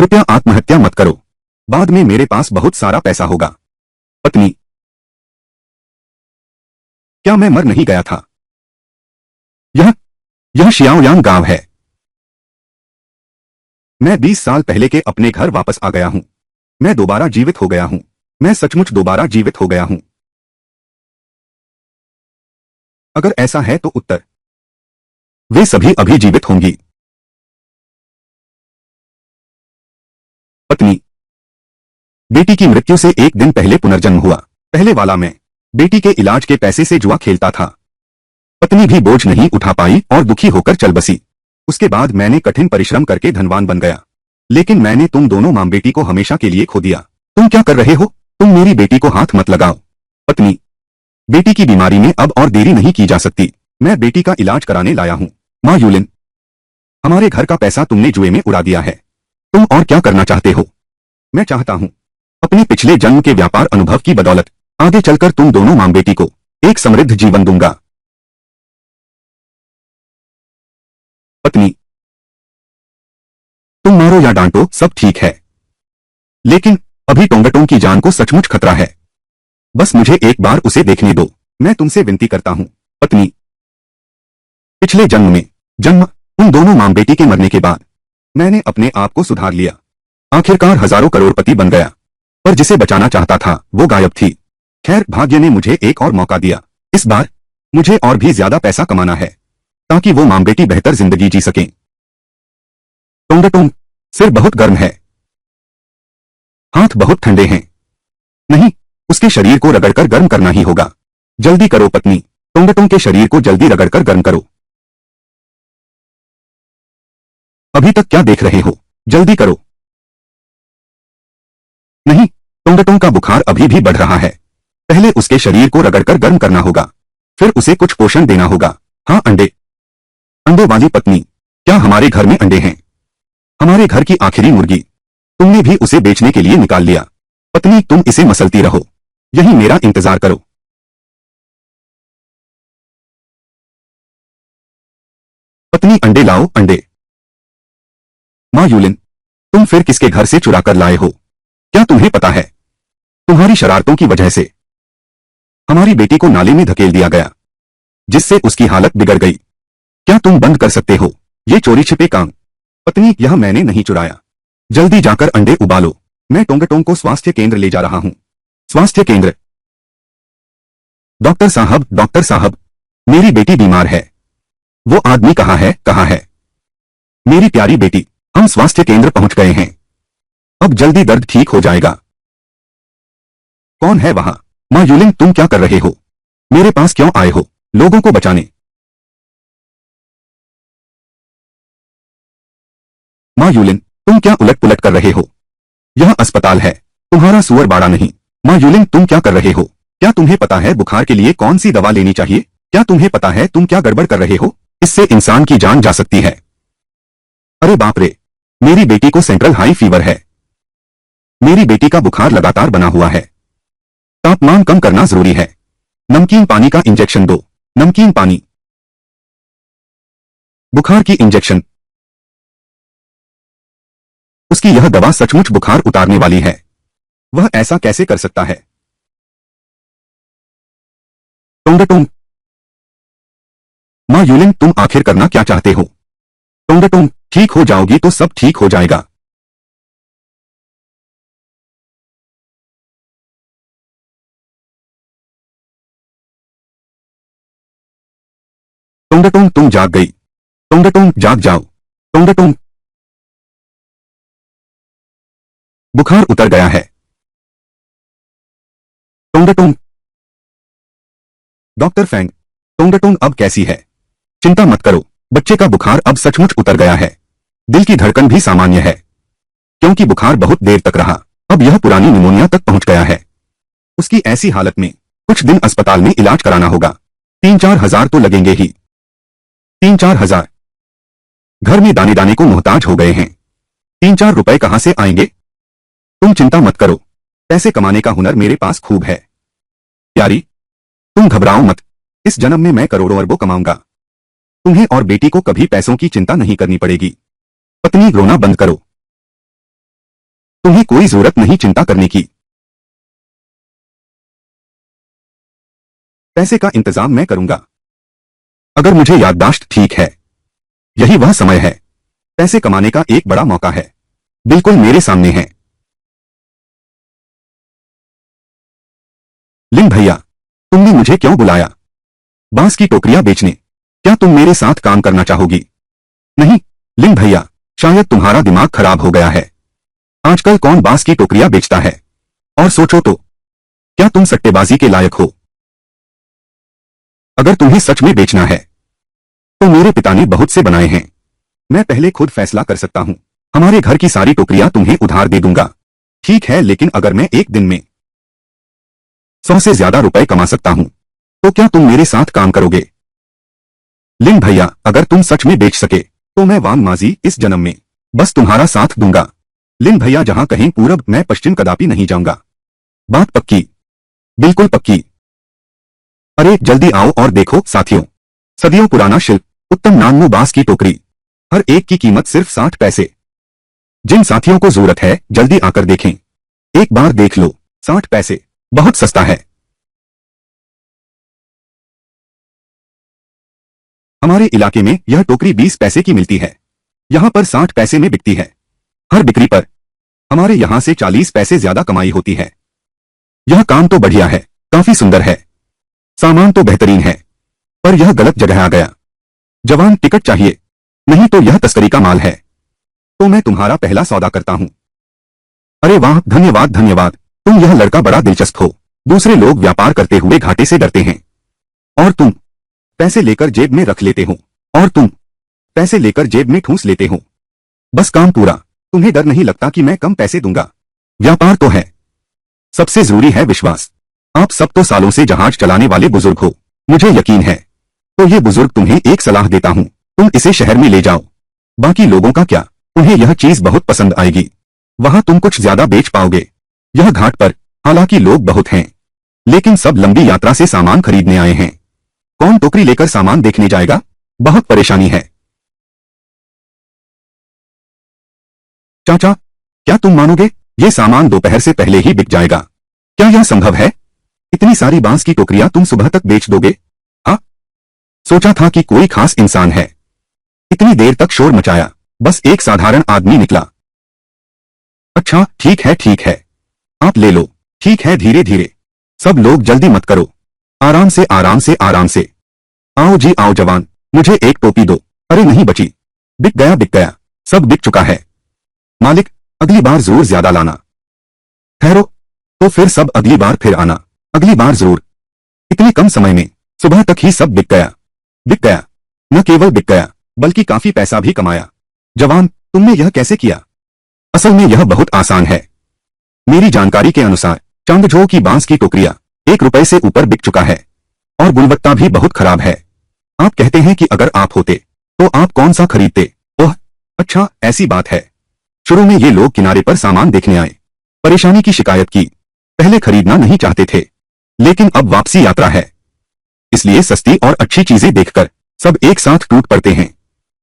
कृपया आत्महत्या मत करो। बाद में मेरे पास बहुत सारा पैसा होगा। पत्नी, क्या मैं मर नहीं गया था? यह शियाओयांग गांव है। मैं 20 साल पहले के अपने घर वापस आ गया हूं। मैं दोबारा जीवित हो गया हूं। मैं सचमुच दोबारा जीवित हो गया हूं। अगर ऐसा है तो उत्तर, वे सभी अभी जीवित होंगी। पत्नी, बेटी की मृत्यु से एक दिन पहले पुनर्जन्म हुआ। पहले वाला मैं बेटी के इलाज के पैसे से जुआ खेलता था। पत्नी भी बोझ नहीं उठा पाई और दुखी होकर चल बसी। उसके बाद मैंने कठिन परिश्रम करके धनवान बन गया, लेकिन मैंने तुम दोनों मां बेटी को हमेशा के लिए खो दिया। तुम क्या कर रहे हो? तुम मेरी बेटी को हाथ मत लगाओ। पत्नी, बेटी की बीमारी में अब और देरी नहीं की जा सकती। मैं बेटी का इलाज कराने लाया हूं। मां यूलिन, हमारे घर का पैसा तुमने जुए में उड़ा दिया है। तुम और क्या करना चाहते हो? मैं चाहता हूं अपने पिछले जन्म के व्यापार अनुभव की बदौलत आगे चलकर तुम दोनों मां बेटी को एक समृद्ध जीवन दूंगा। पत्नी, तुम मारो या डांटो सब ठीक है, लेकिन अभी टोंगटोंग की जान को सचमुच खतरा है। बस मुझे एक बार उसे देखने दो। मैं तुमसे विनती करता हूं। पत्नी, पिछले जन्म उन दोनों मां बेटी के मरने के बाद मैंने अपने आप को सुधार लिया। आखिरकार हजारों करोड़पति बन गया, पर जिसे बचाना चाहता था वो गायब थी। खैर, भाग्य ने मुझे एक और मौका दिया। इस बार मुझे और भी ज्यादा पैसा कमाना है ताकि वो मां बेटी बेहतर जिंदगी जी सकें। टोंगटोंग, सिर बहुत गर्म है, हाथ बहुत ठंडे हैं। नहीं, उसके शरीर को रगड़कर गर्म करना ही होगा। जल्दी करो पत्नी, टोंगटोंग के शरीर को जल्दी रगड़कर गर्म करो। अभी तक क्या देख रहे हो? जल्दी करो। नहीं, टोंगटोंग का बुखार अभी भी बढ़ रहा है। पहले उसके शरीर को रगड़कर गर्म करना होगा, फिर उसे कुछ पोषण देना होगा। हाँ, अंडों वाली पत्नी, क्या हमारे घर में अंडे हैं? हमारे घर की आखिरी मुर्गी, तुमने भी उसे बेचने के लिए निकाल लिया। पत्नी, तुम इसे मसलती रहो, यही मेरा इंतजार करो। पत्नी, अंडे लाओ, अंडे। मां यूलिन, तुम फिर किसके घर से चुरा कर लाए हो? क्या तुम्हें पता है, तुम्हारी शरारतों की वजह से हमारी बेटी को नाले में धकेल दिया गया, जिससे उसकी हालत बिगड़ गई। क्या तुम बंद कर सकते हो ये चोरी छिपे काम? पत्नी, यह मैंने नहीं चुराया। जल्दी जाकर अंडे उबालो। मैं टोंगटोंग को स्वास्थ्य केंद्र ले जा रहा हूं। स्वास्थ्य केंद्र? डॉक्टर साहब, मेरी बेटी बीमार है। वो आदमी कहाँ है, कहाँ है? मेरी प्यारी बेटी, हम स्वास्थ्य केंद्र पहुंच गए हैं। अब जल्दी दर्द ठीक हो जाएगा। कौन है वहां? मां यूलिन, तुम क्या कर रहे हो? मेरे पास क्यों आए हो? लोगों को बचाने? मां यूलिन, तुम क्या उलट पुलट कर रहे हो? यह अस्पताल है, तुम्हारा सुअर बाड़ा नहीं। मां यूलिन, तुम क्या कर रहे हो? क्या तुम्हें पता है बुखार के लिए कौन सी दवा लेनी चाहिए? क्या तुम्हें पता है तुम क्या गड़बड़ कर रहे हो? इससे इंसान की जान जा सकती है। अरे बाप रे, मेरी बेटी को सेंट्रल हाई फीवर है। मेरी बेटी का बुखार लगातार बना हुआ है। तापमान कम करना जरूरी है। नमकीन पानी का इंजेक्शन दो। नमकीन पानी। बुखार की इंजेक्शन। उसकी यह दवा सचमुच बुखार उतारने वाली है। वह ऐसा कैसे कर सकता है? टोंगटोंग, मां यूलिन, तुम आखिर करना क्या चाहते हो? टोंगटोंग, ठीक हो जाओगी तो सब ठीक हो जाएगा। टोंगटोंग, तुम जाग गई। टोंगटोंग, जाग जाओ। टोंगटोंग, बुखार उतर गया है। टोंगटोंग, डॉक्टर फेंग, टोंगटोंग अब कैसी है? चिंता मत करो, बच्चे का बुखार अब सचमुच उतर गया है। दिल की धड़कन भी सामान्य है, क्योंकि बुखार बहुत देर तक रहा। अब यह पुरानी निमोनिया तक पहुंच गया है। उसकी ऐसी हालत में कुछ दिन अस्पताल में इलाज कराना होगा। 3-4 हजार तो लगेंगे ही। 3-4 हजार? घर में दाने दाने को मोहताज हो गए हैं। 3-4 रुपए कहां से आएंगे? तुम चिंता मत करो, पैसे कमाने का हुनर मेरे पास खूब है। प्यारी, तुम घबराओ मत। इस जन्म में मैं करोड़ों अरबों कमाऊंगा। तुम्हें और बेटी को कभी पैसों की चिंता नहीं करनी पड़ेगी। पत्नी, रोना बंद करो। तुम्हें कोई जरूरत नहीं चिंता करने की। पैसे का इंतजाम मैं करूंगा। अगर मुझे याददाश्त ठीक है, यही वह समय है। पैसे कमाने का एक बड़ा मौका है, बिल्कुल मेरे सामने है। लिन भैया, तुमने मुझे क्यों बुलाया? बांस की टोकरियां बेचने। क्या तुम मेरे साथ काम करना चाहोगी? नहीं लिन भैया, शायद तुम्हारा दिमाग खराब हो गया है। आजकल कौन बांस की टोकरियां बेचता है? और सोचो तो, क्या तुम सट्टेबाजी के लायक हो? अगर तुम्हें सच में बेचना है तो मेरे पिता ने बहुत से बनाए हैं। मैं पहले खुद फैसला कर सकता हूं। हमारे घर की सारी टोकरियां तुम्हें उधार दे दूंगा। ठीक है, लेकिन अगर मैं एक दिन में 100 से ज्यादा रुपए कमा सकता हूं तो क्या तुम मेरे साथ काम करोगे? लिन भैया, अगर तुम सच में बेच सके तो मैं वांग माजी इस जन्म में बस तुम्हारा साथ दूंगा। लिन भैया, जहां कहीं पूरब मैं पश्चिम कदापि नहीं जाऊंगा। बात पक्की? बिल्कुल पक्की। अरे जल्दी आओ और देखो साथियों, सदियों पुराना शिल्प, उत्तम नान्नू बांस की टोकरी। हर एक की कीमत सिर्फ 60 पैसे। जिन साथियों को जरूरत है जल्दी आकर देखें। एक बार देख लो, 60 पैसे बहुत सस्ता है। हमारे इलाके में यह टोकरी 20 पैसे की मिलती है, यहां पर 60 पैसे में बिकती है। हर बिक्री पर हमारे यहां से 40 पैसे ज्यादा कमाई होती है। यह काम तो बढ़िया है, काफी सुंदर है, सामान तो बेहतरीन है, पर यह गलत जगह आ गया। जवान, टिकट चाहिए? नहीं तो यह तस्करी का माल है। तो मैं तुम्हारा पहला सौदा करता हूं। अरे वाह, धन्यवाद धन्यवाद। तुम यह लड़का बड़ा दिलचस्प हो। दूसरे लोग व्यापार करते हुए घाटे से डरते हैं और तुम पैसे लेकर जेब में रख लेते हो। और तुम पैसे लेकर जेब में ठूंस लेते हो। बस काम पूरा। तुम्हें डर नहीं लगता कि मैं कम पैसे दूंगा? व्यापार तो है, सबसे जरूरी है विश्वास। आप सब तो सालों से जहाज चलाने वाले बुजुर्ग हो, मुझे यकीन है। तो ये बुजुर्ग तुम्हें एक सलाह देता हूं, तुम इसे शहर में ले जाओ। बाकी लोगों का क्या, उन्हें यह चीज बहुत पसंद आएगी। वहां तुम कुछ ज्यादा बेच पाओगे। यह घाट पर हालांकि लोग बहुत हैं, लेकिन सब लंबी यात्रा से सामान खरीदने आए हैं। कौन टोकरी लेकर सामान देखने जाएगा? बहुत परेशानी है। चाचा, क्या तुम मानोगे, ये सामान दोपहर से पहले ही बिक जाएगा। क्या यह संभव है? इतनी सारी बांस की टोकरियां तुम सुबह तक बेच दोगे? हाँ, सोचा था कि कोई खास इंसान है। इतनी देर तक शोर मचाया, बस एक साधारण आदमी निकला। अच्छा ठीक है ठीक है, आप ले लो। ठीक है, धीरे धीरे। सब लोग जल्दी मत करो, आराम से आराम से आराम से। आओ जी आओ जवान, मुझे एक टोपी दो। अरे नहीं बची। बिक गया बिक गया, सब बिक चुका है। मालिक, अगली बार जरूर ज्यादा लाना। ठहरो, तो फिर सब अगली बार फिर आना। अगली बार जरूर। इतने कम समय में सुबह तक ही सब बिक गया। बिक गया, न केवल बिक गया बल्कि काफी पैसा भी कमाया। जवान, तुमने यह कैसे किया? असल में यह बहुत आसान है। मेरी जानकारी के अनुसार चांगझो की बांस की टोकरियां 1 रुपए से ऊपर बिक चुका है और गुणवत्ता भी बहुत खराब है। आप कहते हैं कि अगर आप होते तो आप कौन सा खरीदते? ओह अच्छा, ऐसी बात है। शुरू में ये लोग किनारे पर सामान देखने आए, परेशानी की शिकायत की। पहले खरीदना नहीं चाहते थे, लेकिन अब वापसी यात्रा है, इसलिए सस्ती और अच्छी चीजें देखकर सब एक साथ टूट पड़ते हैं,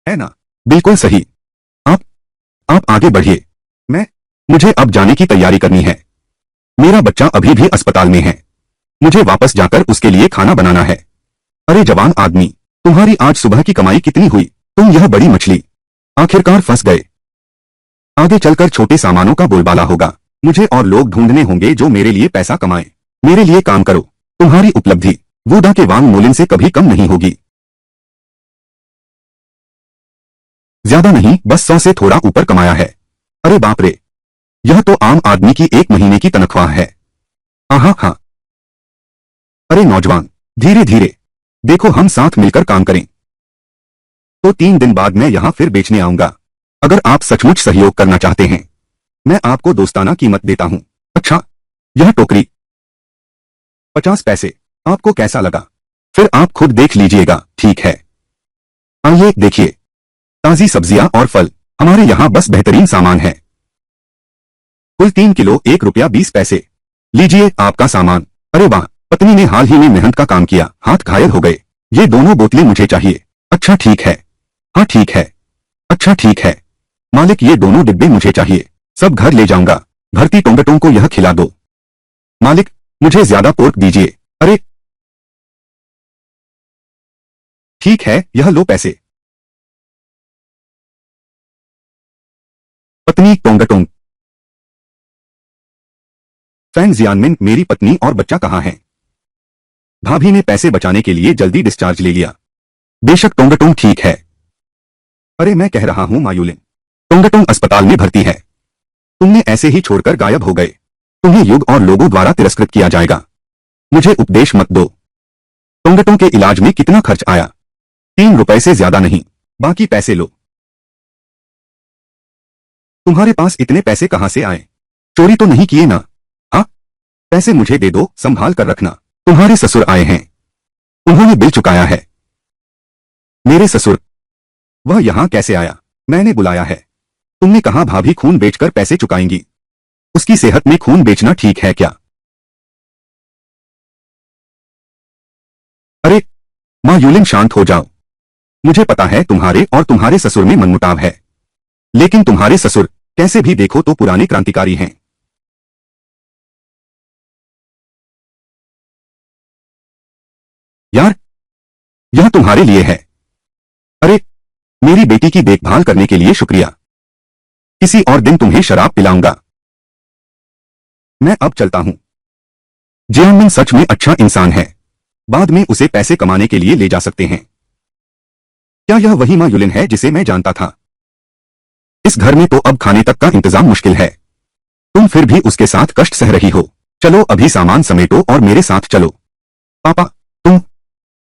है ना? बिल्कुल सही। आप आगे बढ़िए। मुझे अब जाने की तैयारी करनी है। मेरा बच्चा अभी भी अस्पताल में है, मुझे वापस जाकर उसके लिए खाना बनाना है। अरे जवान आदमी, तुम्हारी आज सुबह की कमाई कितनी हुई? तुम यह बड़ी मछली आखिरकार फंस गए। आगे चलकर छोटे सामानों का बोलबाला होगा। मुझे और लोग ढूंढने होंगे जो मेरे लिए पैसा कमाएं। मेरे लिए काम करो। तुम्हारी उपलब्धि वुडा के वांग मोलिन से कभी कम नहीं होगी। ज्यादा नहीं, बस 100 से थोड़ा ऊपर कमाया है। अरे बाप रे, यह तो आम आदमी की 1 महीने की तनख्वाह है। आहा हाँ। अरे नौजवान, धीरे धीरे, देखो हम साथ मिलकर काम करें तो 3 दिन बाद मैं यहां फिर बेचने आऊंगा। अगर आप सचमुच सहयोग करना चाहते हैं, मैं आपको दोस्ताना कीमत देता हूं। अच्छा, यह टोकरी 50 पैसे। आपको कैसा लगा? फिर आप खुद देख लीजिएगा। ठीक है, आइए देखिए, ताजी सब्जियां और फल, हमारे यहां बस बेहतरीन सामान है। कुल 3 किलो 1 रुपया 20 पैसे। लीजिए आपका सामान। अरे वाह, पत्नी ने हाल ही में मेहनत का काम किया, हाथ घायल हो गए। ये दोनों बोतलें मुझे चाहिए। अच्छा ठीक है। हाँ ठीक है। अच्छा ठीक है। मालिक, ये दोनों डिब्बे मुझे चाहिए। सब घर ले जाऊंगा। भरती टोंगटों को यह खिला दो। मालिक, मुझे ज्यादा पोर्क दीजिए। अरे ठीक है, यह लो पैसे। पत्नी टोंगटोंग। फैंग जियानमिन, मेरी पत्नी और बच्चा कहाँ है? भाभी ने पैसे बचाने के लिए जल्दी डिस्चार्ज ले लिया। बेशक टोंगटोंग ठीक है। अरे मैं कह रहा हूं मायूलिन, टोंगटोंग अस्पताल में भर्ती है। तुमने ऐसे ही छोड़कर गायब हो गए। तुम्हें युग और लोगों द्वारा तिरस्कृत किया जाएगा। मुझे उपदेश मत दो। टोंगटोंग के इलाज में कितना खर्च आया? 3 रुपए से ज्यादा नहीं। बाकी पैसे लो। तुम्हारे पास इतने पैसे कहां से आए? चोरी तो नहीं किए ना? हाँ, पैसे मुझे दे दो, संभाल कर रखना। तुम्हारे ससुर आए हैं। उन्होंने बिल चुकाया है। मेरे ससुर? वह यहां कैसे आया? मैंने बुलाया है। तुमने कहा भाभी खून बेचकर पैसे चुकाएंगी। उसकी सेहत में खून बेचना ठीक है क्या? अरे मां यूलिन, शांत हो जाओ। मुझे पता है तुम्हारे और तुम्हारे ससुर में मनमुटाव है, लेकिन तुम्हारे ससुर कैसे भी देखो तो पुराने क्रांतिकारी हैं। यार, यह तुम्हारे लिए है। अरे, मेरी बेटी की देखभाल करने के लिए शुक्रिया। किसी और दिन तुम्हें शराब पिलाऊंगा। मैं अब चलता हूं। जियानमिन सच में अच्छा इंसान है। बाद में उसे पैसे कमाने के लिए ले जा सकते हैं। क्या यह वही मां यूलिन है जिसे मैं जानता था? इस घर में तो अब खाने तक का इंतजाम मुश्किल है। तुम फिर भी उसके साथ कष्ट सह रही हो। चलो अभी सामान समेटो और मेरे साथ चलो। पापा, तुम?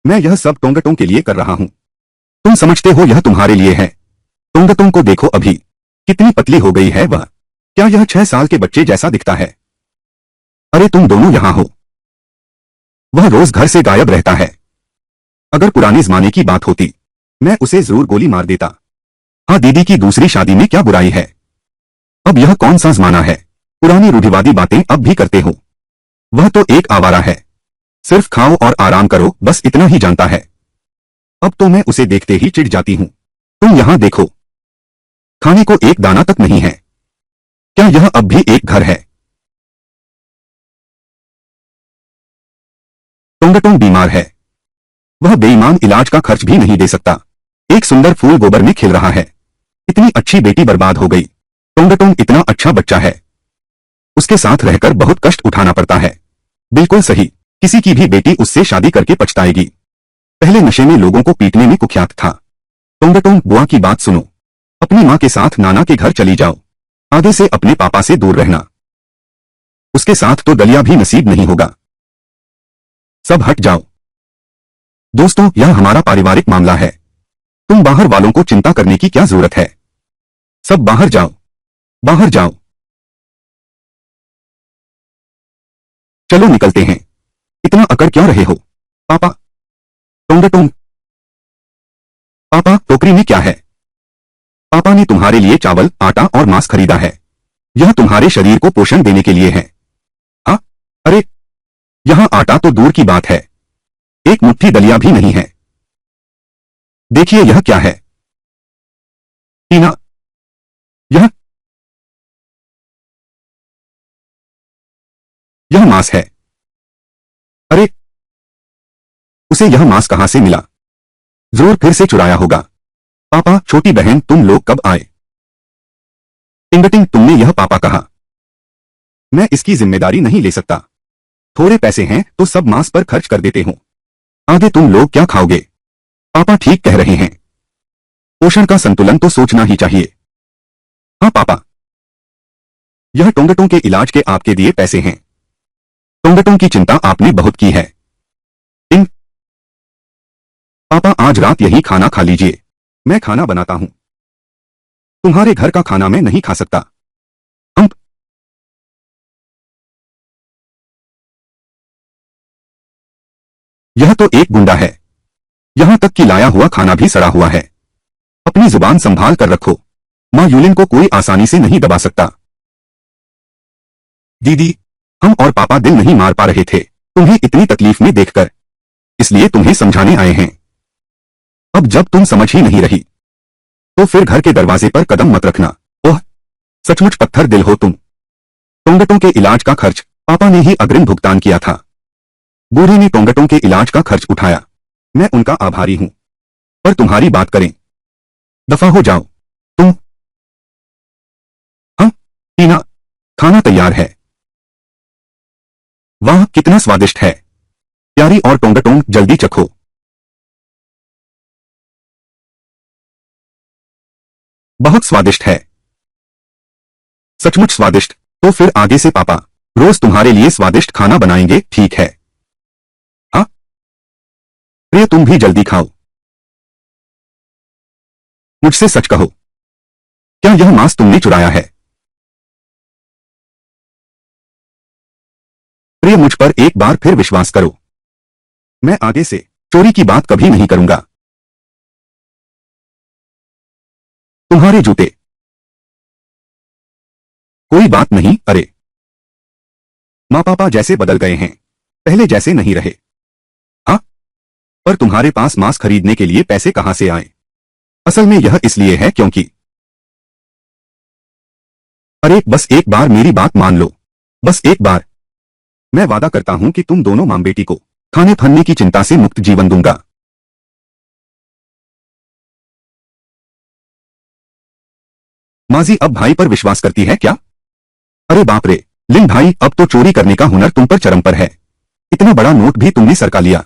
मैं यह सब टोंगटोंग के लिए कर रहा हूं। तुम समझते हो यह तुम्हारे लिए है? टोंगटोंग को देखो अभी, कितनी पतली हो गई है वह। क्या यह 6 साल के बच्चे जैसा दिखता है? अरे तुम दोनों यहां हो। वह रोज घर से गायब रहता है। अगर पुराने जमाने की बात होती, मैं उसे जरूर गोली मार देता। हाँ, दीदी की दूसरी शादी में क्या बुराई है? अब यह कौन सा जमाना है? पुरानी रूढ़िवादी बातें अब भी करते हो। वह तो एक आवारा है। सिर्फ खाओ और आराम करो, बस इतना ही जानता है। अब तो मैं उसे देखते ही चिढ़ जाती हूं। तुम यहां देखो, खाने को एक दाना तक नहीं है। क्या यह अब भी एक घर है? टोंगटोंग बीमार है। वह बेईमान इलाज का खर्च भी नहीं दे सकता। एक सुंदर फूल गोबर में खिल रहा है। इतनी अच्छी बेटी बर्बाद हो गई। टोंगटोंग इतना अच्छा बच्चा है। उसके साथ रहकर बहुत कष्ट उठाना पड़ता है। बिल्कुल सही, किसी की भी बेटी उससे शादी करके पछताएगी। पहले नशे में लोगों को पीटने में कुख्यात था। टोंगटोंग, बुआ की बात सुनो। अपनी मां के साथ नाना के घर चली जाओ। आगे से अपने पापा से दूर रहना। उसके साथ तो दलिया भी नसीब नहीं होगा। सब हट जाओ। दोस्तों, यह हमारा पारिवारिक मामला है। तुम बाहर वालों को चिंता करने की क्या जरूरत है? सब बाहर जाओ, बाहर जाओ। चलो निकलते हैं। इतना अकड़ क्यों रहे हो? पापा। टोंगटोंग। पापा, टोकरी में क्या है? पापा ने तुम्हारे लिए चावल, आटा और मांस खरीदा है। यह तुम्हारे शरीर को पोषण देने के लिए है। हाँ? अरे, यहां आटा तो दूर की बात है, एक मुट्ठी दलिया भी नहीं है। देखिए यह क्या है? टीना, यह मांस है। अरे, उसे यह मांस कहां से मिला? जरूर फिर से चुराया होगा। पापा, छोटी बहन, तुम लोग कब आए? टिंगटिंग, तुमने यह पापा कहा। मैं इसकी जिम्मेदारी नहीं ले सकता। थोड़े पैसे हैं तो सब मांस पर खर्च कर देते हो। आगे तुम लोग क्या खाओगे? पापा ठीक कह रहे हैं। पोषण का संतुलन तो सोचना ही चाहिए। हाँ पापा। यह टोंगटों के इलाज के आपके दिए पैसे हैं। टोंगटों की चिंता आपने बहुत की है। इन पापा, आज रात यही खाना खा लीजिए। मैं खाना बनाता हूं। तुम्हारे घर का खाना मैं नहीं खा सकता। हम यह तो एक गुंडा है। यहां तक कि लाया हुआ खाना भी सड़ा हुआ है। अपनी जुबान संभाल कर रखो। मां यूलिन को कोई आसानी से नहीं दबा सकता। दीदी, हम और पापा दिल नहीं मार पा रहे थे तुम्हें इतनी तकलीफ में देखकर, इसलिए तुम्हें समझाने आए हैं। अब जब तुम समझ ही नहीं रही, तो फिर घर के दरवाजे पर कदम मत रखना। ओह, सचमुच पत्थर दिल हो तुम। टोंगटों के इलाज का खर्च पापा ने ही अग्रिम भुगतान किया था। बूढ़े ने टोंगटों के इलाज का खर्च उठाया। मैं उनका आभारी हूं। पर तुम्हारी बात करें। दफा हो जाओ। तुम। हाँ, टीना, खाना तैयार है। वाह, कितना स्वादिष्ट है। प्यारी और टोंगटोंग, जल्दी चखो। बहुत स्वादिष्ट है। सचमुच स्वादिष्ट। तो फिर आगे से पापा रोज तुम्हारे लिए स्वादिष्ट खाना बनाएंगे, ठीक है? हाँ। प्रिय, तुम भी जल्दी खाओ। मुझसे सच कहो, क्या यह मांस तुमने चुराया है? प्रिय, मुझ पर एक बार फिर विश्वास करो। मैं आगे से चोरी की बात कभी नहीं करूंगा। तुम्हारे जूते। कोई बात नहीं। अरे, माँ पापा जैसे बदल गए हैं, पहले जैसे नहीं रहे। हाँ। पर तुम्हारे पास मांस खरीदने के लिए पैसे कहां से आए? असल में यह इसलिए है क्योंकि। अरे, बस एक बार मेरी बात मान लो। बस एक बार। मैं वादा करता हूं कि तुम दोनों मां बेटी को खाने फनने की चिंता से मुक्त जीवन दूंगा। माजी अब भाई पर विश्वास करती है क्या? अरे बाप रे। लिन भाई, अब तो चोरी करने का हुनर तुम पर चरम पर है। इतना बड़ा नोट भी तुमने सरका लिया।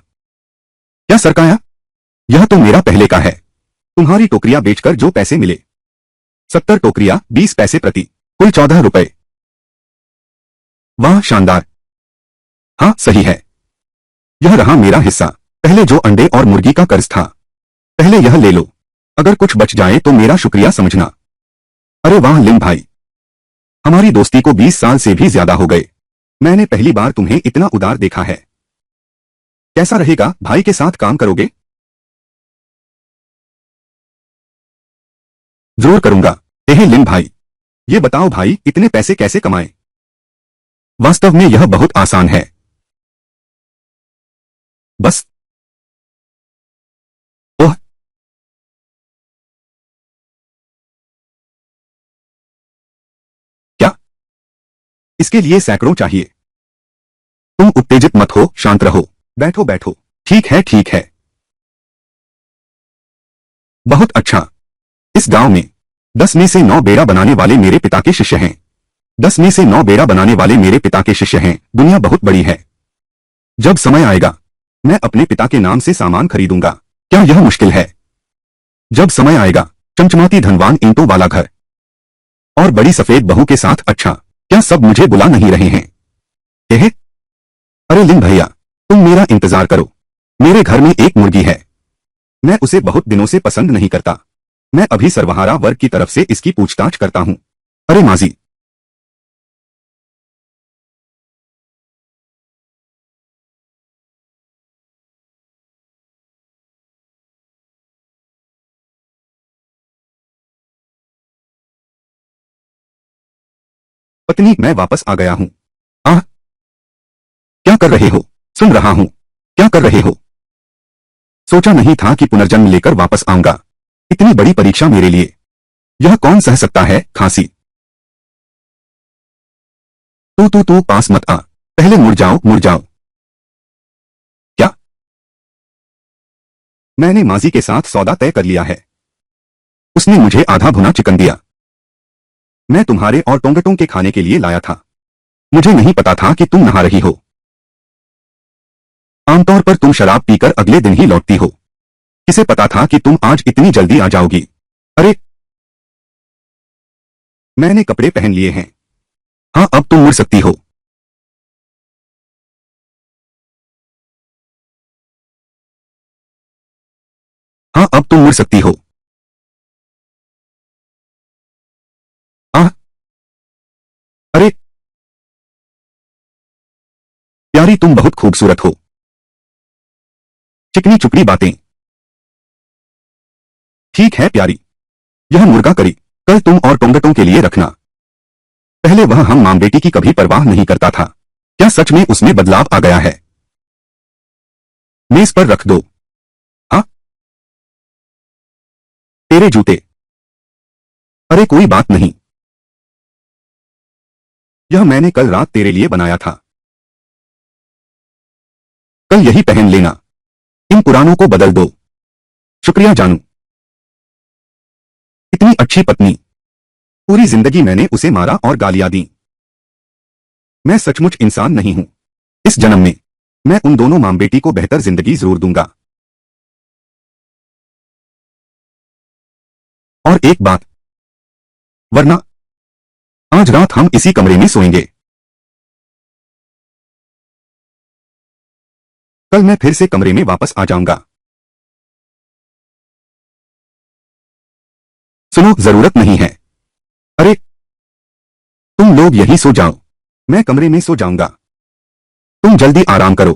क्या सरकाया? यह तो मेरा पहले का है। तुम्हारी टोकरियां बेचकर जो पैसे मिले। 70 टोकरियां, 20 पैसे प्रति, कुल 14 रुपए। वाह, शानदार। हाँ, सही है। यह रहा मेरा हिस्सा। पहले जो अंडे और मुर्गी का कर्ज था, पहले यह ले लो। अगर कुछ बच जाए तो मेरा शुक्रिया समझना। अरे वाह लिन भाई, हमारी दोस्ती को 20 साल से भी ज्यादा हो गए। मैंने पहली बार तुम्हें इतना उदार देखा है। कैसा रहेगा, भाई के साथ काम करोगे? जरूर करूंगा। एहे लिन भाई, ये बताओ भाई, इतने पैसे कैसे कमाए? वास्तव में यह बहुत आसान है। बस। ओह। क्या? इसके लिए सैकड़ों चाहिए। तुम उत्तेजित मत हो, शांत रहो। बैठो बैठो। ठीक है ठीक है। बहुत अच्छा। इस गांव में 10 में से 9 बेड़ा बनाने वाले मेरे पिता के शिष्य हैं। 10 में से 9 बेड़ा बनाने वाले मेरे पिता के शिष्य हैं। दुनिया बहुत बड़ी है। जब समय आएगा, मैं अपने पिता के नाम से सामान खरीदूंगा। क्या यह मुश्किल है? जब समय आएगा, चमचमाती धनवान ईंटों वाला घर और बड़ी सफेद बहू के साथ। अच्छा, क्या सब मुझे बुला नहीं रहे हैं? एहे। अरे लिन भैया, तुम मेरा इंतजार करो। मेरे घर में एक मुर्गी है। मैं उसे बहुत दिनों से पसंद नहीं करता। मैं अभी सर्वहारा वर्ग की तरफ से इसकी पूछताछ करता हूं। अरे माजी। पत्नी, मैं वापस आ गया हूं। आह। क्या कर रहे हो? सुन रहा हूं। क्या कर रहे हो? सोचा नहीं था कि पुनर्जन्म लेकर वापस आऊंगा। इतनी बड़ी परीक्षा मेरे लिए। यह कौन सह सकता है? खांसी। तू पास मत आ। पहले मुड़ जाओ मुड़ जाओ। क्या? मैंने माजी के साथ सौदा तय कर लिया है। उसने मुझे आधा भुना चिकन दिया। मैं तुम्हारे और टोंगटों के खाने के लिए लाया था। मुझे नहीं पता था कि तुम नहा रही हो। आमतौर पर तुम शराब पीकर अगले दिन ही लौटती हो। किसे पता था कि तुम आज इतनी जल्दी आ जाओगी? अरे, मैंने कपड़े पहन लिए हैं। हाँ, अब तुम मुड़ सकती हो। हाँ, अब तुम मुड़ सकती हो। आह। अरे, प्यारी, तुम बहुत खूबसूरत हो। चिकनी चुपड़ी बातें। ठीक है प्यारी। यह मुर्गा करी कल तुम और टोंगटों के लिए रखना। पहले वह हम मां बेटी की कभी परवाह नहीं करता था। क्या सच में उसमें बदलाव आ गया है? मेज पर रख दो। हाँ। तेरे जूते। अरे कोई बात नहीं। यह मैंने कल रात तेरे लिए बनाया था। कल यही पहन लेना। इन पुरानों को बदल दो। शुक्रिया जानू। इतनी अच्छी पत्नी। पूरी जिंदगी मैंने उसे मारा और गालियां दी। मैं सचमुच इंसान नहीं हूं। इस जन्म में मैं उन दोनों मां बेटी को बेहतर जिंदगी जरूर दूंगा। और एक बात, वरना आज रात हम इसी कमरे में सोएंगे। कल मैं फिर से कमरे में वापस आ जाऊंगा। सुनो, जरूरत नहीं है। अरे, तुम लोग यहीं सो जाओ। मैं कमरे में सो जाऊंगा। तुम जल्दी आराम करो।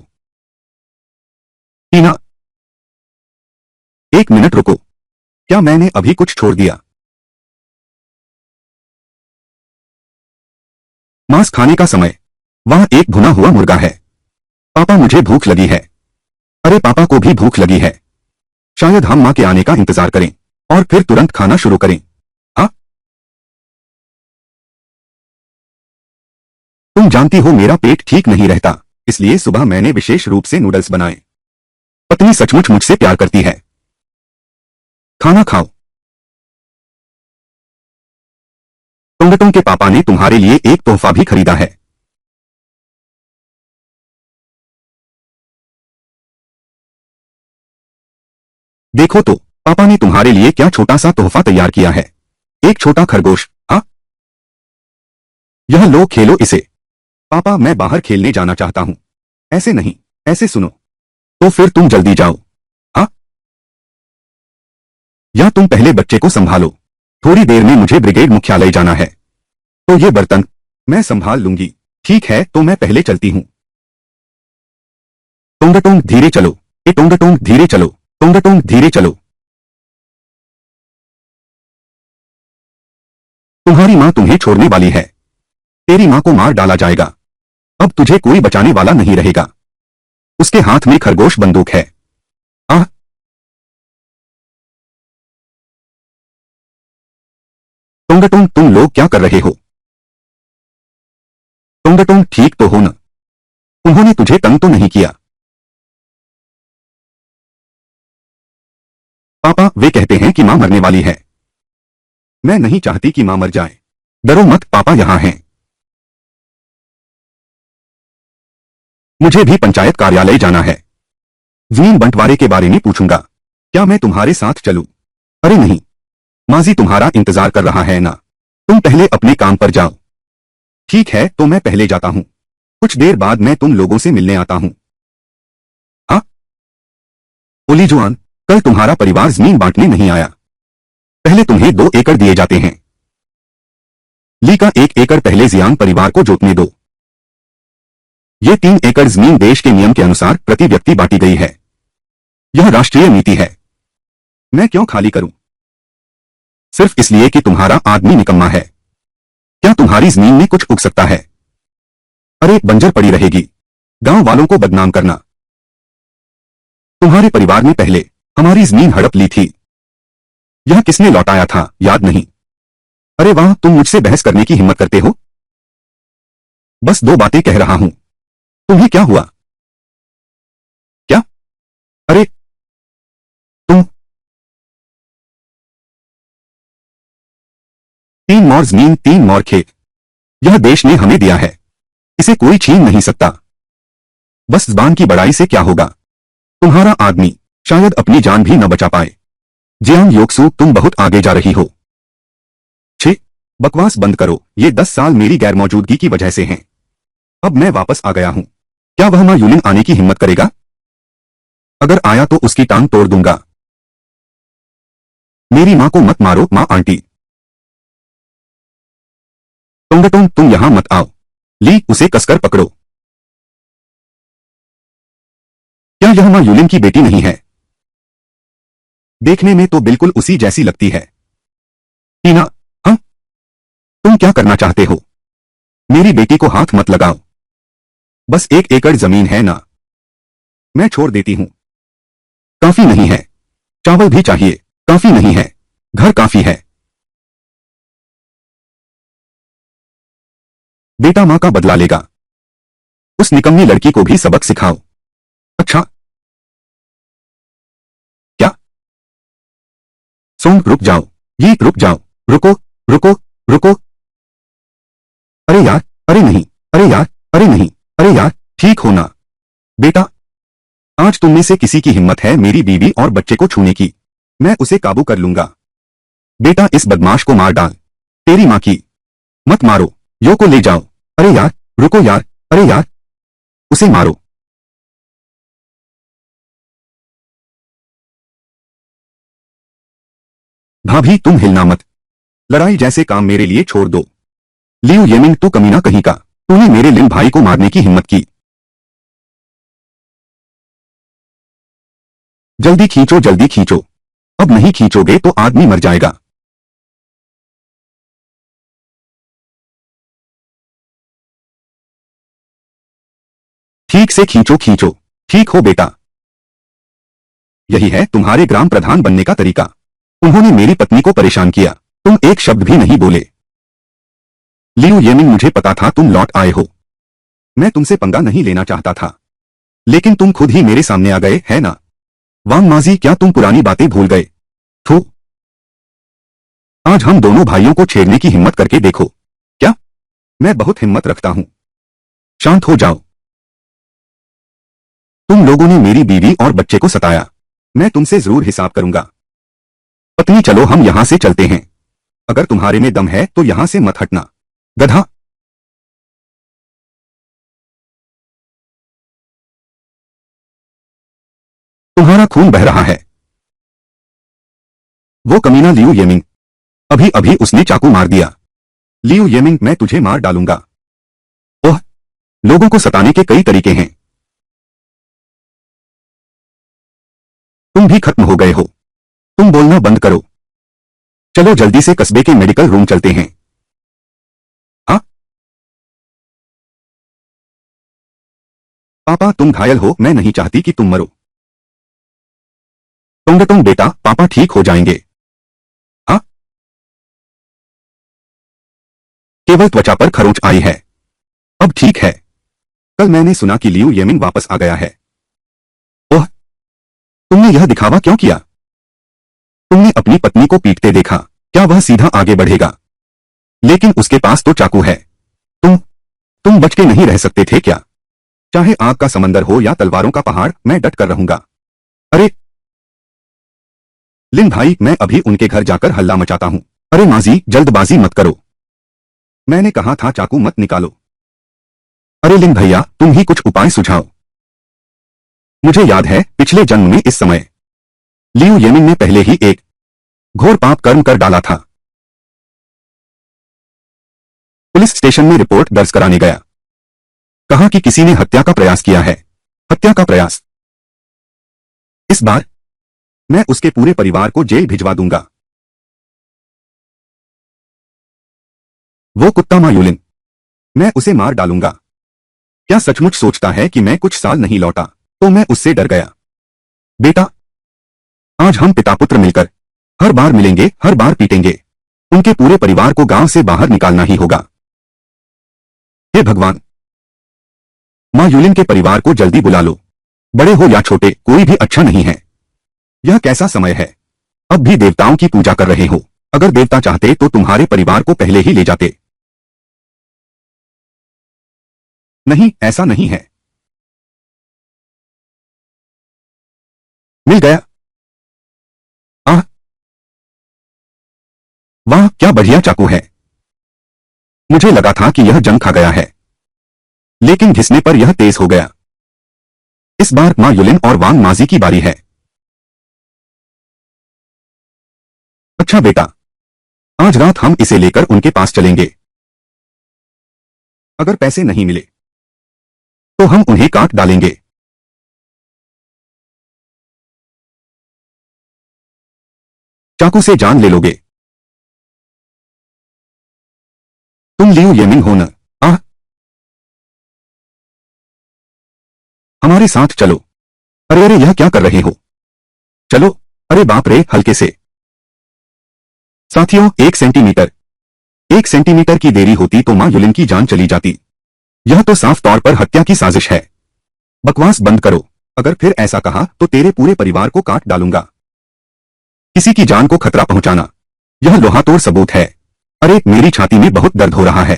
टीना, एक मिनट रुको। क्या मैंने अभी कुछ छोड़ दिया? मांस खाने का समय। वहां एक भुना हुआ मुर्गा है। पापा, मुझे भूख लगी है। अरे, पापा को भी भूख लगी है। शायद हम मां के आने का इंतजार करें और फिर तुरंत खाना शुरू करें। हाँ, तुम जानती हो मेरा पेट ठीक नहीं रहता, इसलिए सुबह मैंने विशेष रूप से नूडल्स बनाए। पत्नी सचमुच मुझसे प्यार करती है। खाना खाओ। टोंगटोंग के पापा ने तुम्हारे लिए एक तोहफा भी खरीदा है। देखो तो, पापा ने तुम्हारे लिए क्या छोटा सा तोहफा तैयार किया है। एक छोटा खरगोश। हाँ, यह लो, खेलो इसे। पापा, मैं बाहर खेलने जाना चाहता हूं। ऐसे नहीं, ऐसे सुनो। तो फिर तुम जल्दी जाओ। हाँ, या तुम पहले बच्चे को संभालो। थोड़ी देर में मुझे ब्रिगेड मुख्यालय जाना है। तो ये बर्तन मैं संभाल लूंगी। ठीक है, तो मैं पहले चलती हूं। टोंगटोंग, धीरे चलो। ए टोंगटोंग, धीरे चलो। टोंगटोंग, धीरे चलो। तुम्हारी मां तुम्हें छोड़ने वाली है। तेरी मां को मार डाला जाएगा। अब तुझे कोई बचाने वाला नहीं रहेगा। उसके हाथ में खरगोश बंदूक है। आह, टोंगटोंग, तुम लोग क्या कर रहे हो? टोंगटोंग, ठीक तो हो न? उन्होंने तुझे तंग तो नहीं किया? पापा, वे कहते हैं कि मां मरने वाली है। मैं नहीं चाहती कि मां मर जाए। डरो मत, पापा यहां हैं। मुझे भी पंचायत कार्यालय जाना है। जमीन बंटवारे के बारे में पूछूंगा। क्या मैं तुम्हारे साथ चलूं? अरे नहीं, माजी तुम्हारा इंतजार कर रहा है ना। तुम पहले अपने काम पर जाओ। ठीक है, तो मैं पहले जाता हूं। कुछ देर बाद मैं तुम लोगों से मिलने आता हूं। हाँ, ओली जुआन, कल तुम्हारा परिवार जमीन बांटने नहीं आया। पहले तुम्हें 2 एकड़ दिए जाते हैं। ली का 1 एकड़ पहले जियांग परिवार को जोतने दो। ये 3 एकड़ जमीन देश के नियम के अनुसार प्रति व्यक्ति बांटी गई है। यह राष्ट्रीय नीति है। मैं क्यों खाली करूं? सिर्फ इसलिए कि तुम्हारा आदमी निकम्मा है। क्या तुम्हारी जमीन में कुछ उग सकता है? अरे, बंजर पड़ी रहेगी। गांव वालों को बदनाम करना। तुम्हारे परिवार ने पहले हमारी जमीन हड़प ली थी। यह किसने लौटाया था, याद नहीं? अरे वाह, तुम मुझसे बहस करने की हिम्मत करते हो? बस 2 बातें कह रहा हूं। तुम्हें क्या हुआ? क्या? अरे, तुम 3 मोर जमीन, 3 मोर खेत। यह देश ने हमें दिया है। इसे कोई छीन नहीं सकता। बस जुबान की बड़ाई से क्या होगा? तुम्हारा आदमी शायद अपनी जान भी न बचा पाए। जियांग योक्सु, तुम बहुत आगे जा रही हो। छे, बकवास बंद करो। ये 10 साल मेरी गैरमौजूदगी की वजह से हैं। अब मैं वापस आ गया हूं। क्या वह मां यूलिन आने की हिम्मत करेगा? अगर आया तो उसकी टांग तोड़ दूंगा। मेरी मां को मत मारो, मां आंटी। टोंगटोंग, तुम यहां मत आओ। ली, उसे कसकर पकड़ो। क्या यह मां यूलिन की बेटी नहीं है? देखने में तो बिल्कुल उसी जैसी लगती है। टीना, हाँ? तुम क्या करना चाहते हो? मेरी बेटी को हाथ मत लगाओ। बस 1 एकड़ जमीन है ना। मैं छोड़ देती हूं। काफी नहीं है। चावल भी चाहिए। काफी नहीं है। घर काफी है। बेटा मां का बदला लेगा। उस निकम्मी लड़की को भी सबक सिखाओ। अच्छा। क्या? सोंग रुक जाओ। ये रुक जाओ। रुको, रुको, रुको। अरे यार, अरे नहीं, अरे यार, अरे नहीं, अरे यार, ठीक हो ना? बेटा, आज तुम में से किसी की हिम्मत है मेरी बीवी और बच्चे को छूने की? मैं उसे काबू कर लूंगा। बेटा इस बदमाश को मार डाल। तेरी मां की। मत मारो। यो को ले जाओ। अरे यार, रुको यार, अरे यार, उसे मारो। भाभी तुम हिलना मत। लड़ाई जैसे काम मेरे लिए छोड़ दो। लियू येमिंग तू कमीना कहीं का, तूने मेरे लिन भाई को मारने की हिम्मत की। जल्दी खींचो, जल्दी खींचो। अब नहीं खींचोगे तो आदमी मर जाएगा। ठीक से खींचो, खींचो। ठीक हो बेटा। यही है तुम्हारे ग्राम प्रधान बनने का तरीका। उन्होंने मेरी पत्नी को परेशान किया, तुम एक शब्द भी नहीं बोले। लियू येमिंग मुझे पता था तुम लौट आए हो। मैं तुमसे पंगा नहीं लेना चाहता था, लेकिन तुम खुद ही मेरे सामने आ गए, है ना? वांग माजी क्या तुम पुरानी बातें भूल गए? थू। आज हम दोनों भाइयों को छेड़ने की हिम्मत करके देखो। क्या? मैं बहुत हिम्मत रखता हूं। शांत हो जाओ। तुम लोगों ने मेरी बीवी और बच्चे को सताया। मैं तुमसे जरूर हिसाब करूंगा। पत्नी चलो हम यहां से चलते हैं। अगर तुम्हारे में दम है तो यहां से मत हटना, गधा। तुम्हारा खून बह रहा है। वो कमीना लियू येमिंग, अभी अभी उसने चाकू मार दिया। लियू येमिंग मैं तुझे मार डालूंगा। ओह, लोगों को सताने के कई तरीके हैं। तुम भी खत्म हो गए हो। तुम बोलना बंद करो। चलो जल्दी से कस्बे के मेडिकल रूम चलते हैं। हाँ? पापा तुम घायल हो, मैं नहीं चाहती कि तुम मरो। टोंगटोंग बेटा पापा ठीक हो जाएंगे। हाँ? केवल त्वचा पर खरोंच आई है। अब ठीक है। कल मैंने सुना कि लियू येमिंग वापस आ गया है। ओह, तुमने यह दिखावा क्यों किया? तुमने अपनी पत्नी को पीटते देखा, क्या वह सीधा आगे बढ़ेगा? लेकिन उसके पास तो चाकू है। तुम बच के नहीं रह सकते थे क्या? चाहे आग का समंदर हो या तलवारों का पहाड़, मैं डट कर रहूंगा। अरे लिन भाई, मैं अभी उनके घर जाकर हल्ला मचाता हूं। अरे माजी जल्दबाजी मत करो। मैंने कहा था चाकू मत निकालो। अरे लिन भैया तुम ही कुछ उपाय सुझाओ। मुझे याद है पिछले जन्म में इस समय लियू येमिंग ने पहले ही एक घोर पाप कर्म कर डाला था। पुलिस स्टेशन में रिपोर्ट दर्ज कराने गया। कहा कि किसी ने हत्या का प्रयास किया है। हत्या का प्रयास। इस बार मैं उसके पूरे परिवार को जेल भिजवा दूंगा। वो कुत्ता मा युलिन, मैं उसे मार डालूंगा। क्या सचमुच सोचता है कि मैं कुछ साल नहीं लौटा तो मैं उससे डर गया? बेटा, आज हम पिता पुत्र मिलकर हर बार मिलेंगे, हर बार पीटेंगे। उनके पूरे परिवार को गांव से बाहर निकालना ही होगा। हे भगवान, मां युलिन के परिवार को जल्दी बुला लो। बड़े हो या छोटे, कोई भी अच्छा नहीं है। यह कैसा समय है? अब भी देवताओं की पूजा कर रहे हो। अगर देवता चाहते तो तुम्हारे परिवार को पहले ही ले जाते। नहीं, ऐसा नहीं है। मिल गया। आह, वाह क्या बढ़िया चाकू है। मुझे लगा था कि यह जंग खा गया है, लेकिन घिसने पर यह तेज हो गया। इस बार मां युलिन और वांग माजी की बारी है। अच्छा बेटा, आज रात हम इसे लेकर उनके पास चलेंगे। अगर पैसे नहीं मिले तो हम उन्हें काट डालेंगे। चाकू से जान ले लोगे। तुम लियू येमिंग हो न? आह, हमारे साथ चलो। अरे अरे यह क्या कर रहे हो? चलो। अरे बाप रे, हल्के से। साथियों 1 सेंटीमीटर। 1 सेंटीमीटर की देरी होती तो मां युलिन की जान चली जाती। यह तो साफ तौर पर हत्या की साजिश है। बकवास बंद करो। अगर फिर ऐसा कहा तो तेरे पूरे परिवार को काट डालूंगा। किसी की जान को खतरा पहुंचाना, यह लोहातोड़ सबूत है। अरे मेरी छाती में बहुत दर्द हो रहा है।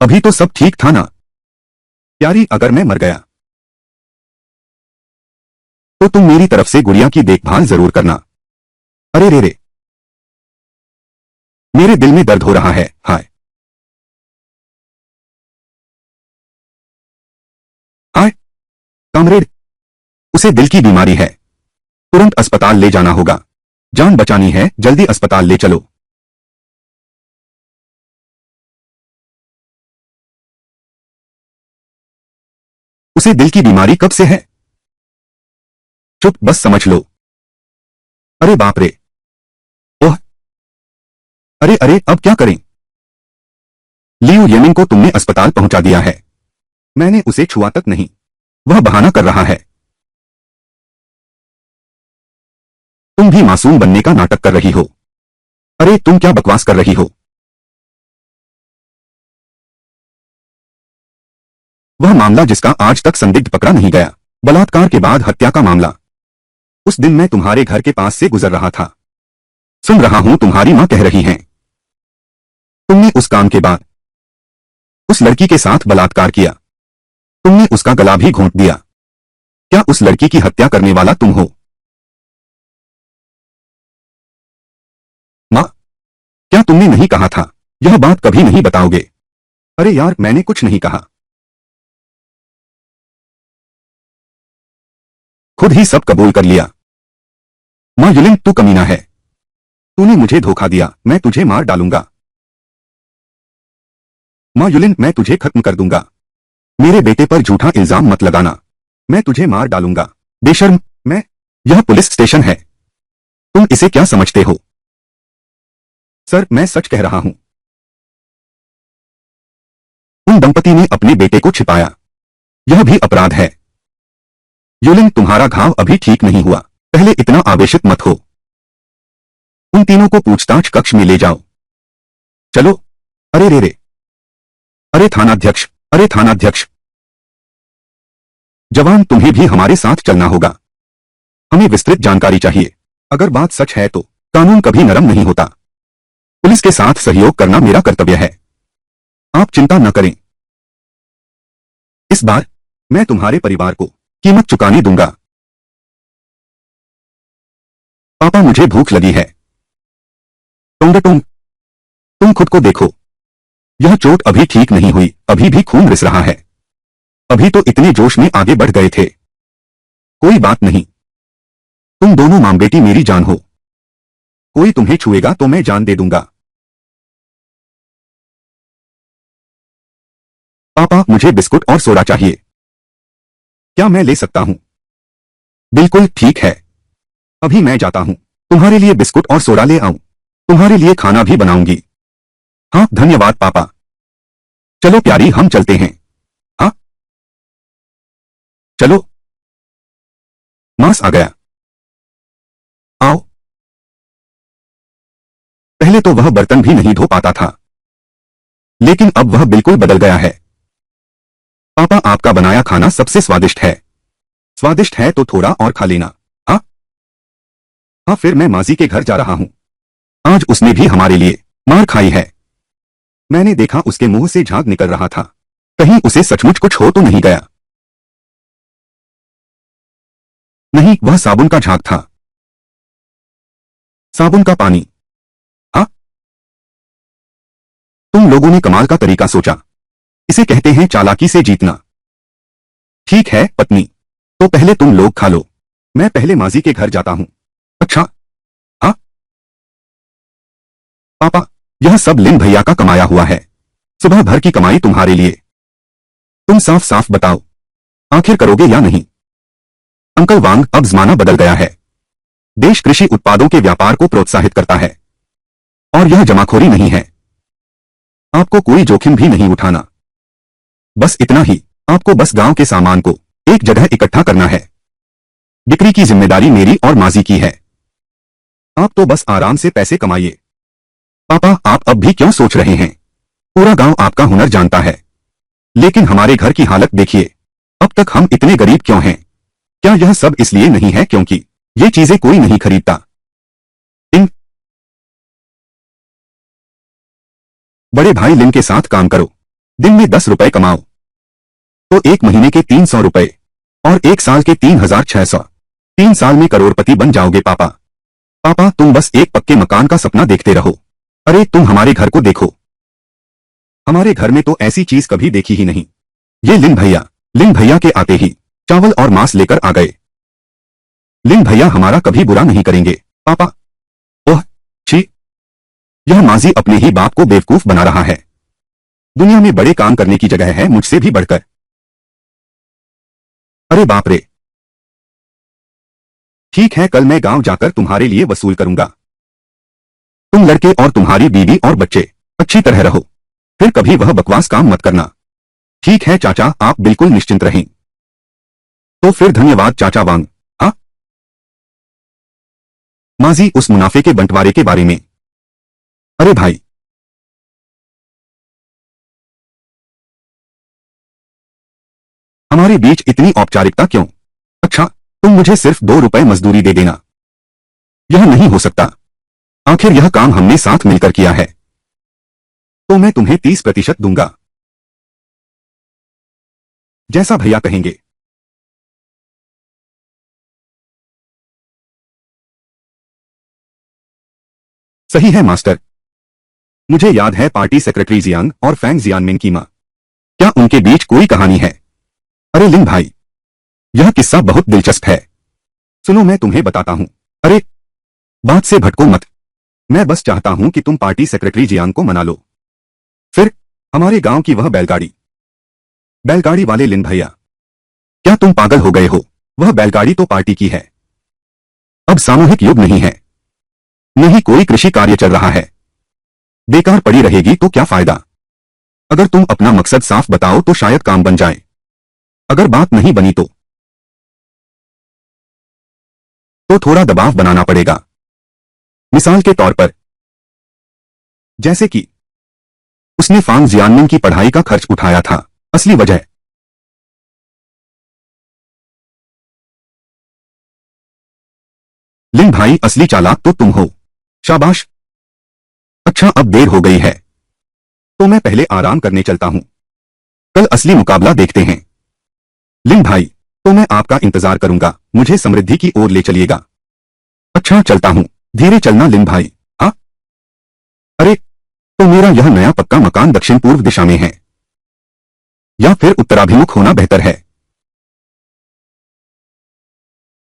अभी तो सब ठीक था ना प्यारी, अगर मैं मर गया तो तुम मेरी तरफ से गुड़िया की देखभाल जरूर करना। अरे रे रे, मेरे दिल में दर्द हो रहा है। हाय हाय कामरेड, उसे दिल की बीमारी है, तुरंत अस्पताल ले जाना होगा। जान बचानी है, जल्दी अस्पताल ले चलो। उसे दिल की बीमारी कब से है? चुप, बस समझ लो। अरे बाप रे, ओह, अरे अरे, अब क्या करें? लियू येमिन को तुमने अस्पताल पहुंचा दिया है। मैंने उसे छुआ तक नहीं। वह बहाना कर रहा है। तुम भी मासूम बनने का नाटक कर रही हो। अरे तुम क्या बकवास कर रही हो? वह मामला जिसका आज तक संदिग्ध पकड़ा नहीं गया, बलात्कार के बाद हत्या का मामला। उस दिन मैं तुम्हारे घर के पास से गुजर रहा था। सुन रहा हूं तुम्हारी मां कह रही हैं तुमने उस काम के बाद उस लड़की के साथ बलात्कार किया। तुमने उसका गला भी घोंट दिया। क्या उस लड़की की हत्या करने वाला तुम हो? मां, क्या तुमने नहीं कहा था यह बात कभी नहीं बताओगे? अरे यार, मैंने कुछ नहीं कहा। खुद ही सब कबूल कर लिया। मां युलिन, तू कमीना है। तूने मुझे धोखा दिया, मैं तुझे मार डालूंगा। मां युलिन, मैं तुझे खत्म कर दूंगा। मेरे बेटे पर झूठा इल्जाम मत लगाना, मैं तुझे मार डालूंगा। बेशर्म, मैं यह पुलिस स्टेशन है, तुम इसे क्या समझते हो? सर, मैं सच कह रहा हूं। उन दंपति ने अपने बेटे को छिपाया, यह भी अपराध है। युलिन, तुम्हारा घाव अभी ठीक नहीं हुआ, पहले इतना आवेशित मत हो। उन तीनों को पूछताछ कक्ष में ले जाओ। चलो। अरे रे रे, अरे थानाध्यक्ष, अरे थानाध्यक्ष। जवान, तुम्हें भी हमारे साथ चलना होगा। हमें विस्तृत जानकारी चाहिए। अगर बात सच है तो कानून कभी नरम नहीं होता। पुलिस के साथ सहयोग करना मेरा कर्तव्य है। आप चिंता न करें, इस बार मैं तुम्हारे परिवार को कीमत चुकाने दूंगा। पापा, मुझे भूख लगी है। टोंगटोंग, तुम खुद को देखो, यह चोट अभी ठीक नहीं हुई, अभी भी खून रिस रहा है। अभी तो इतने जोश में आगे बढ़ गए थे। कोई बात नहीं, तुम दोनों मां बेटी मेरी जान हो। कोई तुम्हें छुएगा तो मैं जान दे दूंगा। पापा, मुझे बिस्कुट और सोडा चाहिए। क्या मैं ले सकता हूं? बिल्कुल ठीक है, अभी मैं जाता हूं, तुम्हारे लिए बिस्कुट और सोडा ले आऊं। तुम्हारे लिए खाना भी बनाऊंगी। हाँ, धन्यवाद पापा। चलो प्यारी, हम चलते हैं। हाँ चलो। मांस आ गया, आओ। पहले तो वह बर्तन भी नहीं धो पाता था, लेकिन अब वह बिल्कुल बदल गया है। पापा, आपका बनाया खाना सबसे स्वादिष्ट है। स्वादिष्ट है तो थोड़ा और खा लेना। हाँ हाँ, फिर मैं माजी के घर जा रहा हूं। आज उसने भी हमारे लिए मार खाई है। मैंने देखा उसके मुंह से झाग निकल रहा था, कहीं उसे सचमुच कुछ हो तो नहीं गया। नहीं, वह साबुन का झाग था। साबुन का पानी। हाँ, तुम लोगों ने कमाल का तरीका सोचा। इसे कहते हैं चालाकी से जीतना। ठीक है पत्नी, तो पहले तुम लोग खा लो, मैं पहले माजी के घर जाता हूं। अच्छा। हाँ पापा, यह सब लिन भैया का कमाया हुआ है। सुबह भर की कमाई तुम्हारे लिए। तुम साफ साफ बताओ, आखिर करोगे या नहीं? अंकल वांग, अब जमाना बदल गया है। देश कृषि उत्पादों के व्यापार को प्रोत्साहित करता है, और यह जमाखोरी नहीं है। आपको कोई जोखिम भी नहीं उठाना। बस इतना ही, आपको बस गांव के सामान को एक जगह इकट्ठा करना है। बिक्री की जिम्मेदारी मेरी और माजी की है। आप तो बस आराम से पैसे कमाइए। पापा, आप अब भी क्यों सोच रहे हैं? पूरा गांव आपका हुनर जानता है। लेकिन हमारे घर की हालत देखिए। अब तक हम इतने गरीब क्यों हैं? क्या यह सब इसलिए नहीं है क्योंकि ये चीजें कोई नहीं खरीदता? इन बड़े भाई लिन के साथ काम करो। दिन में 10 रुपए कमाओ तो एक महीने के 300 रुपए और एक साल के 3600। 3 साल में करोड़पति बन जाओगे पापा। पापा, तुम बस एक पक्के मकान का सपना देखते रहो। अरे तुम हमारे घर को देखो। हमारे घर में तो ऐसी चीज कभी देखी ही नहीं। ये लिन भैया के आते ही चावल और मांस लेकर आ गए। लिन भैया हमारा कभी बुरा नहीं करेंगे। पापा, ओह, छी, यह माजी अपने ही बाप को बेवकूफ बना रहा है। दुनिया में बड़े काम करने की जगह है मुझसे भी बढ़कर। अरे बाप रे। ठीक है, कल मैं गांव जाकर तुम्हारे लिए वसूल करूंगा। तुम लड़के और तुम्हारी बीवी और बच्चे अच्छी तरह रहो। फिर कभी वह बकवास काम मत करना। ठीक है चाचा, आप बिल्कुल निश्चिंत रहें। तो फिर धन्यवाद चाचा वांग। हाँ माजी, उस मुनाफे के बंटवारे के बारे में। अरे भाई, हमारे बीच इतनी औपचारिकता क्यों? अच्छा, तुम मुझे सिर्फ 2 रुपए मजदूरी दे देना। यह नहीं हो सकता। आखिर यह काम हमने साथ मिलकर किया है। तो मैं तुम्हें 30% दूंगा। जैसा भैया कहेंगे। सही है मास्टर। मुझे याद है पार्टी सेक्रेटरी जियांग और फैंग जियानमिन की माँ। क्या उनके बीच कोई कहानी है? अरे लिंग भाई, यह किस्सा बहुत दिलचस्प है। सुनो मैं तुम्हें बताता हूँ। अरे, बात से भटको मत। मैं बस चाहता हूँ कि तुम पार्टी सेक्रेटरी जियांग को मना लो। फिर हमारे गांव की वह बैलगाड़ी। बैलगाड़ी वाले लिन भैया, क्या तुम पागल हो गए हो? वह बैलगाड़ी तो पार्टी की है। अब सामूहिक युग नहीं है। नहीं कोई कृषि कार्य चल रहा है। बेकार पड़ी रहेगी तो क्या फायदा? अगर तुम अपना मकसद साफ बताओ तो शायद काम बन जाए। अगर बात नहीं बनी तो थोड़ा दबाव बनाना पड़ेगा। मिसाल के तौर पर, जैसे कि उसने फांग जियानमिन की पढ़ाई का खर्च उठाया था। असली वजह। लिन भाई, असली चालाक तो तुम हो। शाबाश। अच्छा, अब देर हो गई है तो मैं पहले आराम करने चलता हूँ। कल असली मुकाबला देखते हैं। लिन भाई, तो मैं आपका इंतजार करूंगा, मुझे समृद्धि की ओर ले चलिएगा। अच्छा चलता हूँ। धीरे चलना लिन भाई। हाँ। अरे, तो मेरा यह नया पक्का मकान दक्षिण पूर्व दिशा में है या फिर उत्तराभिमुख होना बेहतर है?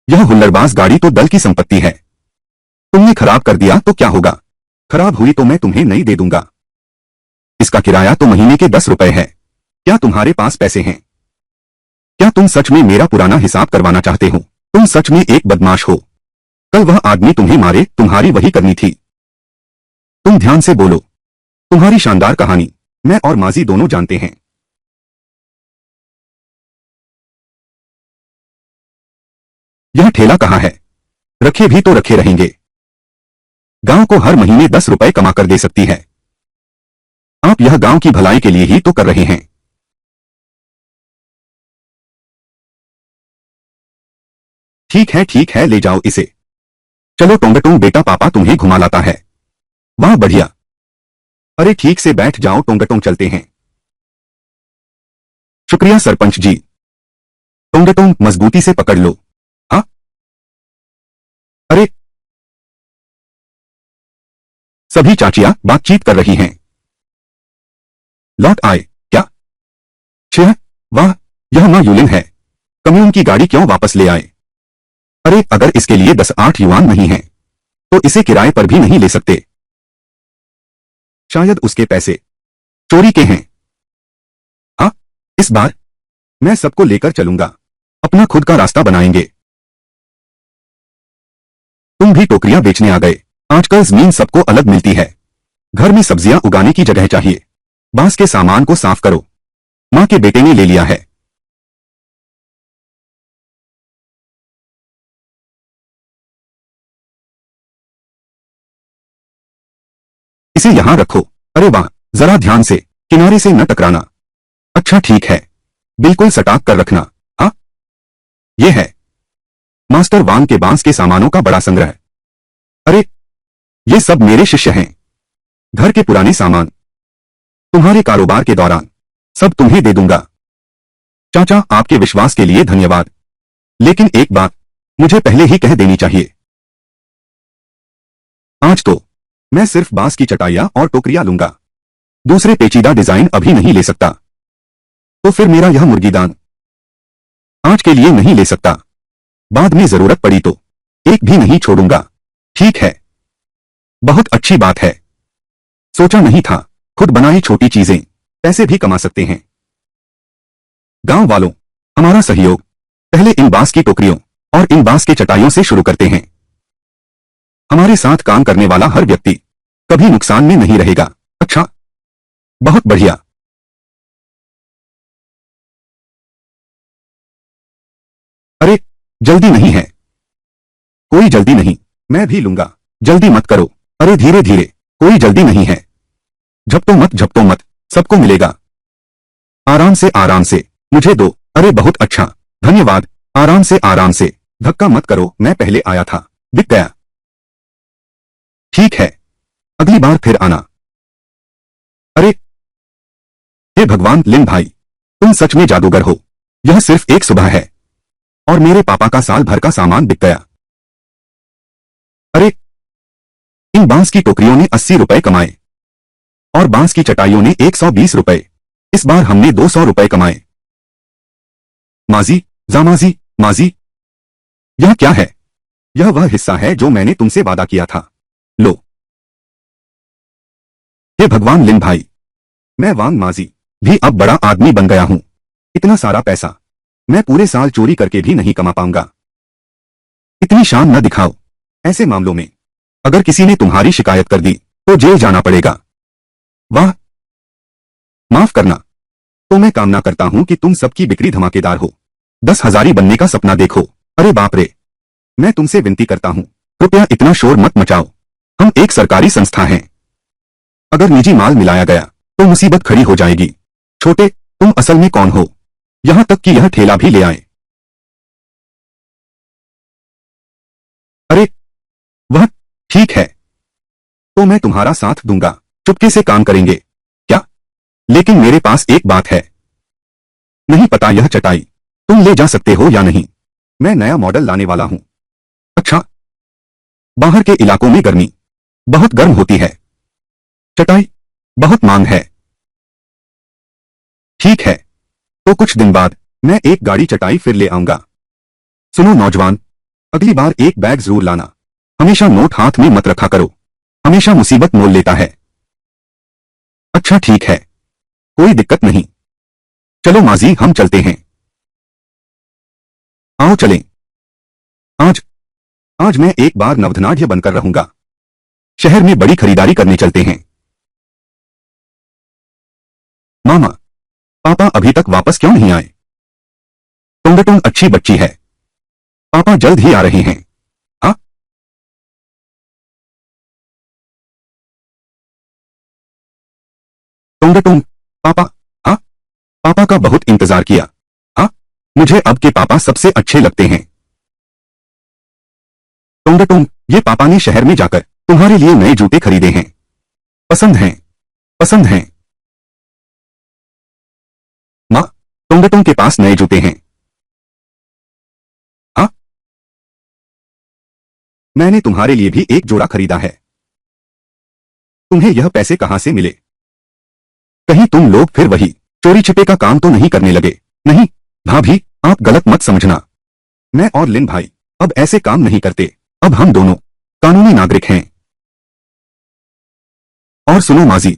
यह हुल्लड़बाज गाड़ी तो दल की संपत्ति है। तुमने खराब कर दिया तो क्या होगा? खराब हुई तो मैं तुम्हें नई दे दूंगा। इसका किराया तो महीने के 10 रुपए है। क्या तुम्हारे पास पैसे हैं? क्या तुम सच में मेरा पुराना हिसाब करवाना चाहते हो? तुम सच में एक बदमाश हो। कल वह आदमी तुम्हें मारे, तुम्हारी वही करनी थी। तुम ध्यान से बोलो। तुम्हारी शानदार कहानी मैं और माजी दोनों जानते हैं। यह ठेला कहाँ है? रखे भी तो रखे रहेंगे। गांव को हर महीने 10 रुपए कमा कर दे सकती है। आप यह गांव की भलाई के लिए ही तो कर रहे हैं। ठीक है, ले जाओ इसे। चलो टोंगटोंग बेटा, पापा तुम्हें घुमा लाता है। वाह बढ़िया। अरे ठीक से बैठ जाओ टोंगटोंग, चलते हैं। शुक्रिया सरपंच जी। टोंगटोंग मजबूती से पकड़ लो। हाँ। अरे, सभी चाचियां बातचीत कर रही हैं। लौट आए क्या? छह। वाह, यह माँ यूलिन है। कम्यून की गाड़ी क्यों वापस ले आए? अरे, अगर इसके लिए 10-8 युआन नहीं है तो इसे किराए पर भी नहीं ले सकते। शायद उसके पैसे चोरी के हैं। हाँ, इस बार मैं सबको लेकर चलूंगा। अपना खुद का रास्ता बनाएंगे। तुम भी टोकरियां बेचने आ गए। आजकल जमीन सबको अलग मिलती है। घर में सब्जियां उगाने की जगह चाहिए। बांस के सामान को साफ करो। माँ के बेटे ने ले लिया है। इसे यहां रखो। अरे वाह, जरा ध्यान से, किनारे से न टकराना। अच्छा ठीक है, बिल्कुल सटाक कर रखना। हाँ, ये है मास्टर वांग के बांस के सामानों का बड़ा संग्रह। अरे, ये सब मेरे शिष्य हैं। घर के पुराने सामान, तुम्हारे कारोबार के दौरान सब तुम्हें दे दूंगा। चाचा, आपके विश्वास के लिए धन्यवाद। लेकिन एक बात मुझे पहले ही कह देनी चाहिए। आज तो मैं सिर्फ बांस की चटाइयां और टोकरियां लूंगा। दूसरे पेचीदा डिजाइन अभी नहीं ले सकता। तो फिर मेरा यह मुर्गीदान आज के लिए नहीं ले सकता। बाद में जरूरत पड़ी तो एक भी नहीं छोड़ूंगा। ठीक है, बहुत अच्छी बात है। सोचा नहीं था खुद बनाई छोटी चीजें पैसे भी कमा सकते हैं। गांव वालों, हमारा सहयोग पहले इन बांस की टोकरियों और इन बांस के चटाइयों से शुरू करते हैं। हमारे साथ काम करने वाला हर व्यक्ति कभी नुकसान में नहीं रहेगा। अच्छा, बहुत बढ़िया। अरे, जल्दी नहीं है। कोई जल्दी नहीं, मैं भी लूंगा। जल्दी मत करो। अरे धीरे धीरे, कोई जल्दी नहीं है। झपटो मत, सबको मिलेगा। आराम से, मुझे दो। अरे बहुत अच्छा, धन्यवाद। आराम से, धक्का मत करो, मैं पहले आया था, बिक गया। ठीक है, अगली बार फिर आना। अरे, हे भगवान लिन भाई, तुम सच में जादूगर हो। यह सिर्फ एक सुबह है और मेरे पापा का साल भर का सामान बिक गया। अरे, इन बांस की टोकरियों ने 80 रुपए कमाए और बांस की चटाइयों ने 120 रुपए। इस बार हमने 200 रुपए कमाए। माजी, जामाजी, माजी, यह क्या है? यह वह हिस्सा है जो मैंने तुमसे वादा किया था। लो। हे भगवान लिन भाई, मैं वांग माजी भी अब बड़ा आदमी बन गया हूं। इतना सारा पैसा मैं पूरे साल चोरी करके भी नहीं कमा पाऊंगा। इतनी शान न दिखाओ। ऐसे मामलों में अगर किसी ने तुम्हारी शिकायत कर दी तो जेल जाना पड़ेगा। वाह, माफ करना। तो मैं कामना करता हूं कि तुम सबकी बिक्री धमाकेदार हो। 10,000 बनने का सपना देखो। अरे बाप रे, मैं तुमसे विनती करता हूं, कृपया इतना शोर मत मचाओ। हम एक सरकारी संस्था हैं। अगर निजी माल मिलाया गया तो मुसीबत खड़ी हो जाएगी। छोटे, तुम असल में कौन हो? यहां तक कि यह ठेला भी ले आए। अरे, वह ठीक है, तो मैं तुम्हारा साथ दूंगा। चुपके से काम करेंगे क्या? लेकिन मेरे पास एक बात है। नहीं पता यह चटाई तुम ले जा सकते हो या नहीं। मैं नया मॉडल लाने वाला हूं। अच्छा, बाहर के इलाकों में गर्मी बहुत गर्म होती है। चटाई बहुत मांग है। ठीक है, तो कुछ दिन बाद मैं एक गाड़ी चटाई फिर ले आऊंगा। सुनो नौजवान, अगली बार एक बैग जरूर लाना। हमेशा नोट हाथ में मत रखा करो, हमेशा मुसीबत मोल लेता है। अच्छा ठीक है, कोई दिक्कत नहीं। चलो माजी, हम चलते हैं। आओ चलें। आज आज मैं एक बार नवधनाढ्य बनकर रहूंगा। शहर में बड़ी खरीदारी करने चलते हैं। मामा, पापा अभी तक वापस क्यों नहीं आए? टोंगटोंग अच्छी बच्ची है। पापा जल्द ही आ रहे हैं। हाँ, टोंगटोंग, पापा। हाँ, पापा का बहुत इंतजार किया। हाँ, मुझे अब के पापा सबसे अच्छे लगते हैं। टोंगटोंग, ये पापा ने शहर में जाकर तुम्हारे लिए नए जूते खरीदे हैं। पसंद हैं? पसंद हैं। माँ, टोंगटोंग के पास नए जूते हैं। हाँ, मैंने तुम्हारे लिए भी एक जोड़ा खरीदा है। तुम्हें यह पैसे कहां से मिले? कहीं तुम लोग फिर वही चोरी छिपे का काम तो नहीं करने लगे? नहीं भाभी, आप गलत मत समझना। मैं और लिन भाई अब ऐसे काम नहीं करते। अब हम दोनों कानूनी नागरिक हैं। और सुनो माजी,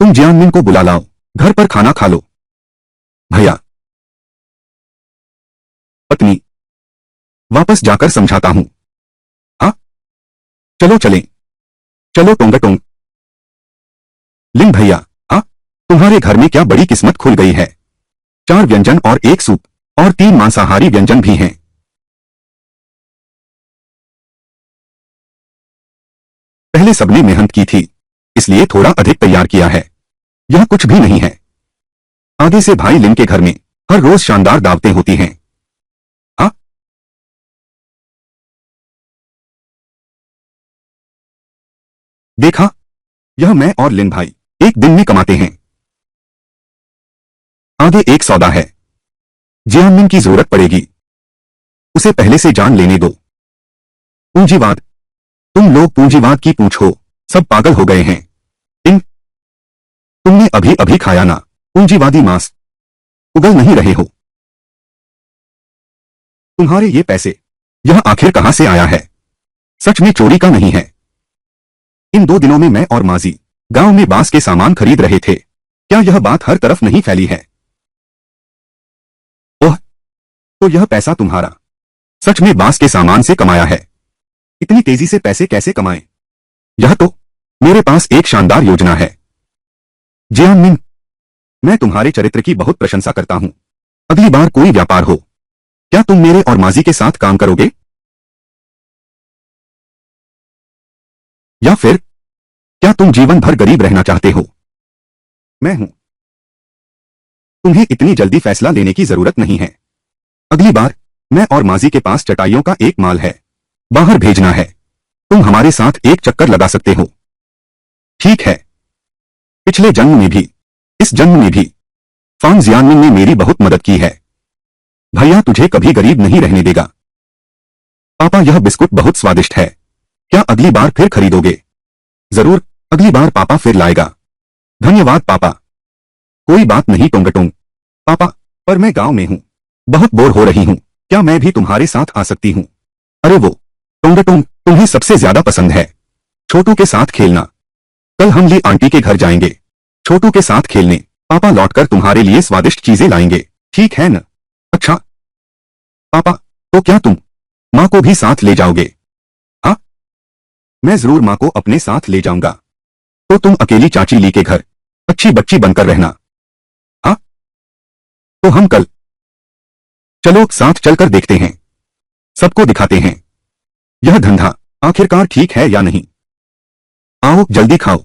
तुम जियांगमिन को बुला लाओ, घर पर खाना खा लो। भैया, पत्नी, वापस जाकर समझाता हूं। हाँ, चलो चलें। चलो टोंगटोंग। लिन भैया, हाँ, तुम्हारे घर में क्या बड़ी किस्मत खुल गई है। 4 व्यंजन और एक सूप और 3 मांसाहारी व्यंजन भी हैं। पहले सबने मेहनत की थी, इसलिए थोड़ा अधिक तैयार किया है। यह कुछ भी नहीं है। आगे से भाई लिन के घर में हर रोज शानदार दावतें होती हैं। हाँ, देखा, यह मैं और लिन भाई एक दिन में कमाते हैं। आगे एक सौदा है। जियानमिन की जरूरत पड़ेगी। उसे पहले से जान लेने दो। पूंजीवाद। तुम लोग पूंजीवाद की पूंछ हो, सब पागल हो गए हैं। इन तुमने अभी अभी खाया ना, पूंजीवादी मांस। उगल नहीं रहे हो। तुम्हारे ये पैसे, यह आखिर कहां से आया है? सच में चोरी का नहीं है। इन 2 दिनों में मैं और माजी गांव में बांस के सामान खरीद रहे थे। क्या यह बात हर तरफ नहीं फैली है? ओह, तो यह पैसा तुम्हारा सच में बांस के सामान से कमाया है? इतनी तेजी से पैसे कैसे कमाएं? यह तो मेरे पास एक शानदार योजना है। जियानमिन, मैं तुम्हारे चरित्र की बहुत प्रशंसा करता हूं। अगली बार कोई व्यापार हो, क्या तुम मेरे और माजी के साथ काम करोगे? या फिर क्या तुम जीवन भर गरीब रहना चाहते हो? मैं हूं। तुम्हें इतनी जल्दी फैसला लेने की जरूरत नहीं है। अगली बार मैं और माजी के पास चटाइयों का एक माल है। बाहर भेजना है। तुम हमारे साथ एक चक्कर लगा सकते हो। ठीक है। पिछले जन्म में भी, इस जन्म में भी फांग जियानमिन ने मेरी बहुत मदद की है। भैया तुझे कभी गरीब नहीं रहने देगा। पापा, यह बिस्कुट बहुत स्वादिष्ट है। क्या अगली बार फिर खरीदोगे? जरूर, अगली बार पापा फिर लाएगा। धन्यवाद पापा। कोई बात नहीं टोंगटोंग। पापा, पर मैं गांव में हूं, बहुत बोर हो रही हूं। क्या मैं भी तुम्हारे साथ आ सकती हूं? अरे वो टोंगटोंग तुम्हें सबसे ज्यादा पसंद है छोटू के साथ खेलना। कल हम ली आंटी के घर जाएंगे छोटू के साथ खेलने। पापा लौटकर तुम्हारे लिए स्वादिष्ट चीजें लाएंगे। ठीक है न? अच्छा पापा, तो क्या तुम माँ को भी साथ ले जाओगे? हाँ, मैं जरूर माँ को अपने साथ ले जाऊंगा। तो तुम अकेली चाची ली के घर अच्छी बच्ची बनकर रहना। हाँ, तो हम कल चलो साथ चलकर देखते हैं, सबको दिखाते हैं यह धंधा आखिरकार ठीक है या नहीं। आओ जल्दी खाओ।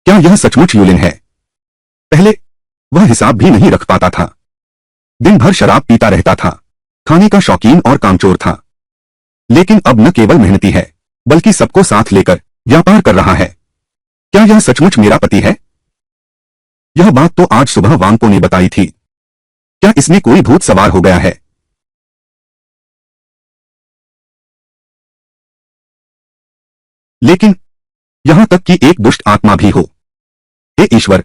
क्या यह सचमुच यूलिन है? पहले वह हिसाब भी नहीं रख पाता था। दिन भर शराब पीता रहता था। खाने का शौकीन और कामचोर था। लेकिन अब न केवल मेहनती है, बल्कि सबको साथ लेकर व्यापार कर रहा है। क्या यह सचमुच मेरा पति है? यह बात तो आज सुबह वांगपो ने बताई थी। क्या इसमें कोई भूत सवार हो गया है? लेकिन यहां तक कि एक दुष्ट आत्मा भी हो। हे ईश्वर,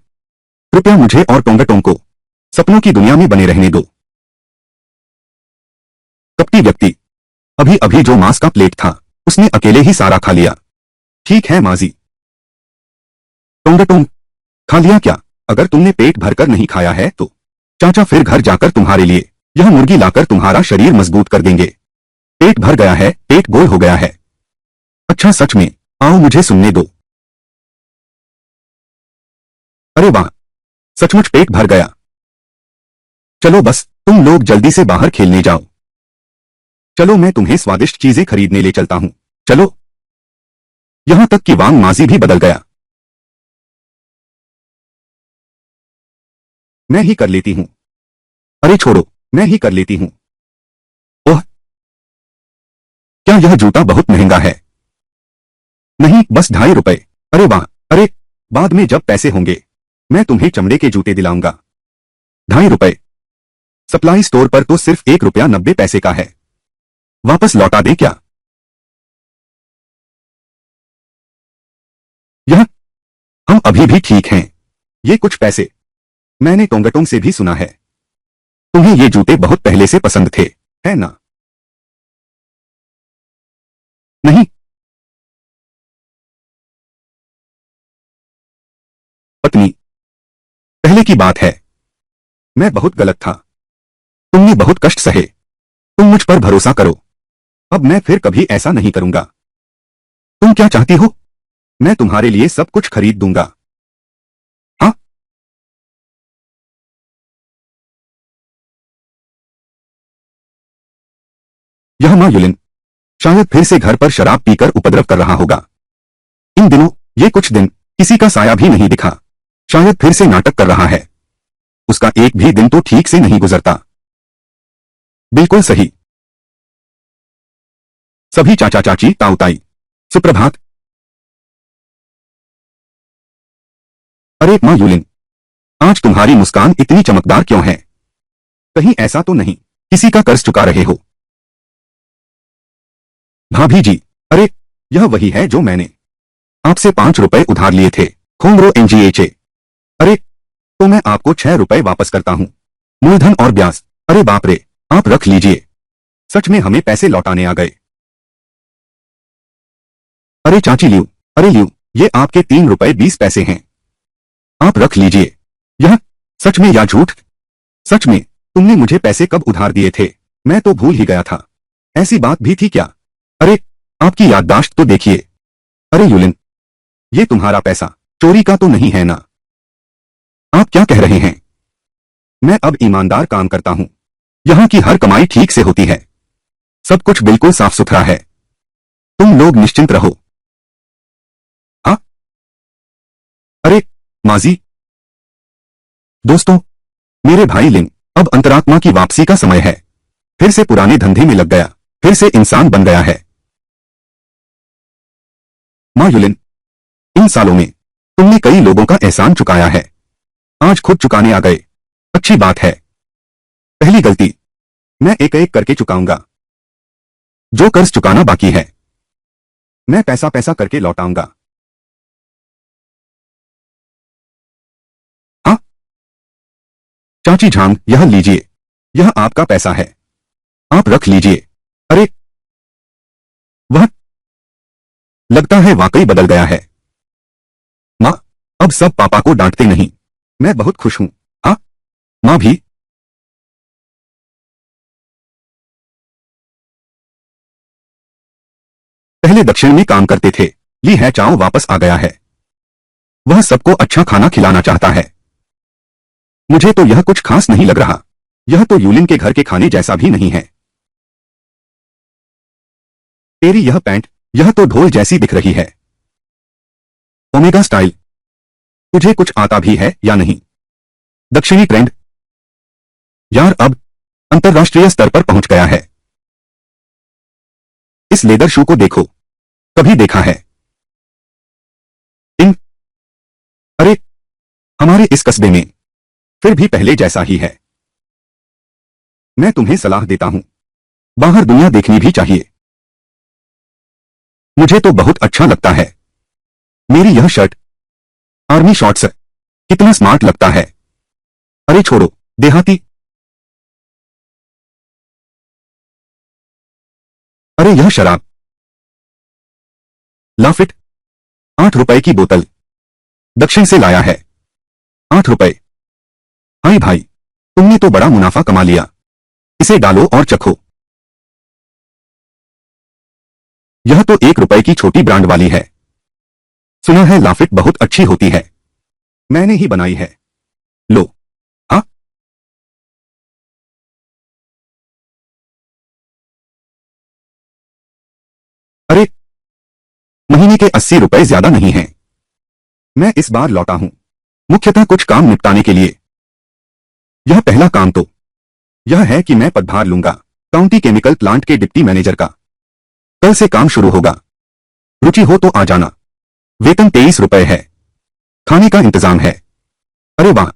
कृपया मुझे और टोंगटोंग को सपनों की दुनिया में बने रहने दो। कपटी व्यक्ति, अभी अभी जो मांस का प्लेट था उसने अकेले ही सारा खा लिया। ठीक है माजी। टोंगटोंग, खा लिया क्या? अगर तुमने पेट भरकर नहीं खाया है तो चाचा फिर घर जाकर तुम्हारे लिए यह मुर्गी लाकर तुम्हारा शरीर मजबूत कर देंगे। पेट भर गया है, पेट गोल हो गया है। अच्छा सच में? आओ मुझे सुनने दो। अरे वाह, सचमुच पेट भर गया। चलो बस तुम लोग जल्दी से बाहर खेलने जाओ। चलो मैं तुम्हें स्वादिष्ट चीजें खरीदने ले चलता हूं। चलो। यहां तक कि वांग माजी भी बदल गया। मैं ही कर लेती हूं। अरे छोड़ो, मैं ही कर लेती हूं। ओह, क्या यह जूता बहुत महंगा है? नहीं, बस ₹2.5। अरे वाह, अरे, बाद में जब पैसे होंगे मैं तुम्हें चमड़े के जूते दिलाऊंगा। ₹2.5। सप्लाई स्टोर पर तो सिर्फ ₹1.90 का है। वापस लौटा दें क्या? यह हम अभी भी ठीक हैं। ये कुछ पैसे मैंने टोंगटोंग से भी सुना है। तुम्हें ये जूते बहुत पहले से पसंद थे, है ना? नहीं, पत्नी, पहले की बात है। मैं बहुत गलत था। तुमने बहुत कष्ट सहे। तुम मुझ पर भरोसा करो। अब मैं फिर कभी ऐसा नहीं करूंगा। तुम क्या चाहती हो? मैं तुम्हारे लिए सब कुछ खरीद दूंगा। हाँ, यह माँ युलिन शायद फिर से घर पर शराब पीकर उपद्रव कर रहा होगा। इन दिनों ये कुछ दिन किसी का साया भी नहीं दिखा। शायद फिर से नाटक कर रहा है। उसका एक भी दिन तो ठीक से नहीं गुजरता। बिल्कुल सही। सभी चाचा चाची ताऊ ताई सुप्रभात। अरे मां यूलिन, आज तुम्हारी मुस्कान इतनी चमकदार क्यों है? कहीं ऐसा तो नहीं किसी का कर्ज चुका रहे हो? भाभी जी, अरे यह वही है जो मैंने आपसे 5 रुपए उधार लिए थे। खोंगरो एनजीएचए। अरे तो मैं आपको 6 रुपए वापस करता हूं, मूलधन और ब्याज। अरे बाप रे, आप रख लीजिए। सच में हमें पैसे लौटाने आ गए। अरे चाची लियो, अरे लियो, ये आपके 3 रुपए 20 पैसे हैं। आप रख लीजिए। यह सच में या झूठ? सच में। तुमने मुझे पैसे कब उधार दिए थे? मैं तो भूल ही गया था। ऐसी बात भी थी क्या? अरे आपकी याददाश्त तो देखिए। अरे यूलिन, ये तुम्हारा पैसा चोरी का तो नहीं है ना? आप क्या कह रहे हैं? मैं अब ईमानदार काम करता हूं। यहां की हर कमाई ठीक से होती है। सब कुछ बिल्कुल साफ सुथरा है। तुम लोग निश्चिंत रहो। हाँ? अरे माजी। दोस्तों, मेरे भाई लिन, अब अंतरात्मा की वापसी का समय है। फिर से पुराने धंधे में लग गया, फिर से इंसान बन गया है। मां यूलिन, इन सालों में तुमने कई लोगों का एहसान चुकाया है। आज खुद चुकाने आ गए। अच्छी बात है। पहली गलती मैं एक एक करके चुकाऊंगा। जो कर्ज चुकाना बाकी है मैं पैसा पैसा करके लौटाऊंगा। हाँ चाची झांग, यह लीजिए। यह आपका पैसा है, आप रख लीजिए। अरे वह लगता है वाकई बदल गया है। माँ, अब सब पापा को डांटते नहीं। मैं बहुत खुश हूं। हाँ माँ भी। पहले दक्षिण में काम करते थे। ली है चाओ वापस आ गया है। वह सबको अच्छा खाना खिलाना चाहता है। मुझे तो यह कुछ खास नहीं लग रहा। यह तो यूलिन के घर के खाने जैसा भी नहीं है। तेरी यह पैंट, यह तो ढोल जैसी दिख रही है। Omega style. तुझे कुछ आता भी है या नहीं? दक्षिणी ट्रेंड यार अब अंतरराष्ट्रीय स्तर पर पहुंच गया है। इस लेदर शू को देखो, कभी देखा है? इन अरे हमारे इस कस्बे में फिर भी पहले जैसा ही है। मैं तुम्हें सलाह देता हूं, बाहर दुनिया देखनी भी चाहिए। मुझे तो बहुत अच्छा लगता है। मेरी यह शर्ट, आर्मी शॉर्ट्स, कितना स्मार्ट लगता है। अरे छोड़ो देहाती। अरे यह शराब, लाफिट, 8 रुपए की बोतल, दक्षिण से लाया है। 8 रुपए। हाय भाई, तुमने तो बड़ा मुनाफा कमा लिया। इसे डालो और चखो। यह तो 1 रुपए की छोटी ब्रांड वाली है। सुना है लाफिट बहुत अच्छी होती है। मैंने ही बनाई है। लो। हाँ अरे महीने के 80 रुपए ज्यादा नहीं हैं। मैं इस बार लौटा हूं मुख्यतः कुछ काम निपटाने के लिए। यह पहला काम तो यह है कि मैं पदभार लूंगा काउंटी केमिकल प्लांट के डिप्टी मैनेजर का। कल से काम शुरू होगा। रुचि हो तो आ जाना। वेतन 23 रुपए है। खाने का इंतजाम है। अरे वाह,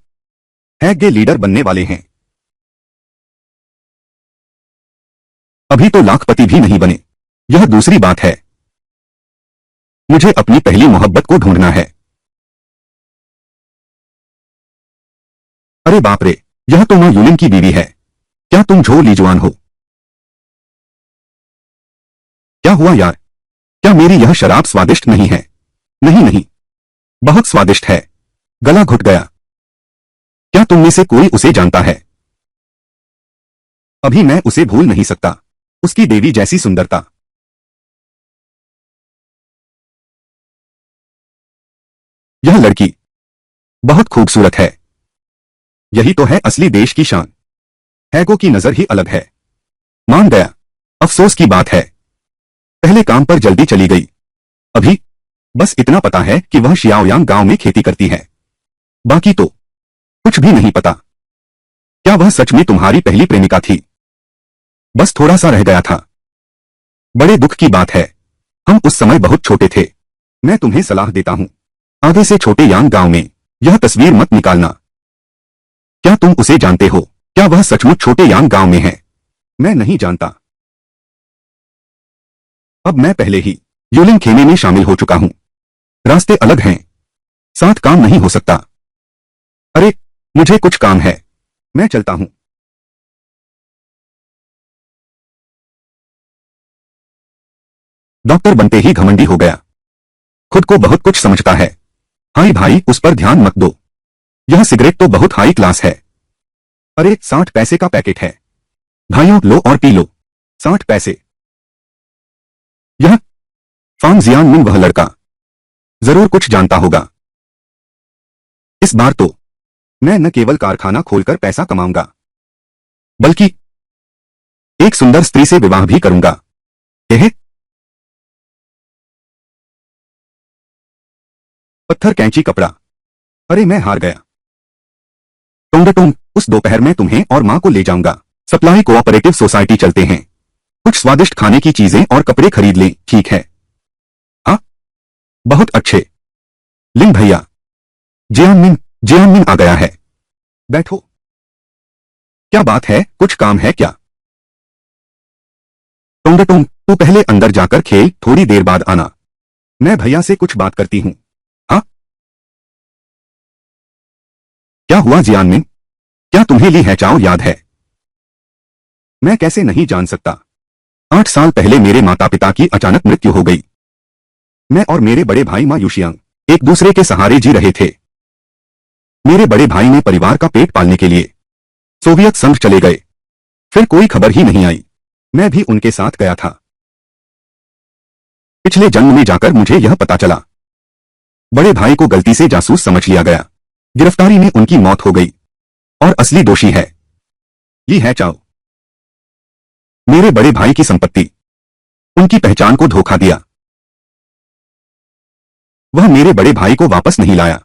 हैगे लीडर बनने वाले हैं। अभी तो लाखपति भी नहीं बने, यह दूसरी बात है। मुझे अपनी पहली मोहब्बत को ढूंढना है। अरे बाप रे, यह तो मां यूलिन की बीवी है। क्या तुम झो लीजुआन हो? क्या हुआ यार? क्या मेरी यह शराब स्वादिष्ट नहीं है? नहीं नहीं, बहुत स्वादिष्ट है। गला घुट गया। क्या तुम में से कोई उसे जानता है? अभी मैं उसे भूल नहीं सकता। उसकी देवी जैसी सुंदरता। यह लड़की बहुत खूबसूरत है। यही तो है असली देश की शान। हैगो की नजर ही अलग है। मान गया। अफसोस की बात है। पहले काम पर जल्दी चली गई। अभी बस इतना पता है कि वह शियाओयांग गांव में खेती करती है। बाकी तो कुछ भी नहीं पता। क्या वह सच में तुम्हारी पहली प्रेमिका थी? बस थोड़ा सा रह गया था। बड़े दुख की बात है। हम उस समय बहुत छोटे थे। मैं तुम्हें सलाह देता हूं, आगे से छोटे यांग गांव में यह तस्वीर मत निकालना। क्या तुम उसे जानते हो? क्या वह सचमुच छोटे यांग गांव में है? मैं नहीं जानता। अब मैं पहले ही यूलिंग खेमे में शामिल हो चुका हूं। रास्ते अलग हैं। साथ काम नहीं हो सकता। अरे, मुझे कुछ काम है। मैं चलता हूं। डॉक्टर बनते ही घमंडी हो गया। खुद को बहुत कुछ समझता है। हाय भाई, उस पर ध्यान मत दो। यह सिगरेट तो बहुत हाई क्लास है। अरे, 60 पैसे का पैकेट है। भाइयों, लो और पी लो। 60 पैसे। यह फांग जियानमिन, वह लड़का जरूर कुछ जानता होगा। इस बार तो मैं न केवल कारखाना खोलकर पैसा कमाऊंगा, बल्कि एक सुंदर स्त्री से विवाह भी करूंगा। एहे, पत्थर कैंची कपड़ा। अरे, मैं हार गया। टोंगटोंग, उस दोपहर में तुम्हें और मां को ले जाऊंगा। सप्लाई कोऑपरेटिव सोसाइटी चलते हैं। कुछ स्वादिष्ट खाने की चीजें और कपड़े खरीद लें, ठीक है? हाँ, बहुत अच्छे। लिन भैया, जियानमिन, जियानमिन आ गया है। बैठो। क्या बात है, कुछ काम है क्या? टोंगटोंग, तू पहले अंदर जाकर खेल, थोड़ी देर बाद आना। मैं भैया से कुछ बात करती हूँ। हाँ? क्या हुआ जियानमिन? क्या तुम्हें ली है चाओ याद है? मैं कैसे नहीं जान सकता। 8 साल पहले मेरे माता पिता की अचानक मृत्यु हो गई। मैं और मेरे बड़े भाई माँ यूशियांग एक दूसरे के सहारे जी रहे थे। मेरे बड़े भाई ने परिवार का पेट पालने के लिए सोवियत संघ चले गए। फिर कोई खबर ही नहीं आई। मैं भी उनके साथ गया था। पिछले जन्म में जाकर मुझे यह पता चला। बड़े भाई को गलती से जासूस समझ लिया गया। गिरफ्तारी में उनकी मौत हो गई। और असली दोषी है ये है चाओ। मेरे बड़े भाई की संपत्ति, उनकी पहचान को धोखा दिया। वह मेरे बड़े भाई को वापस नहीं लाया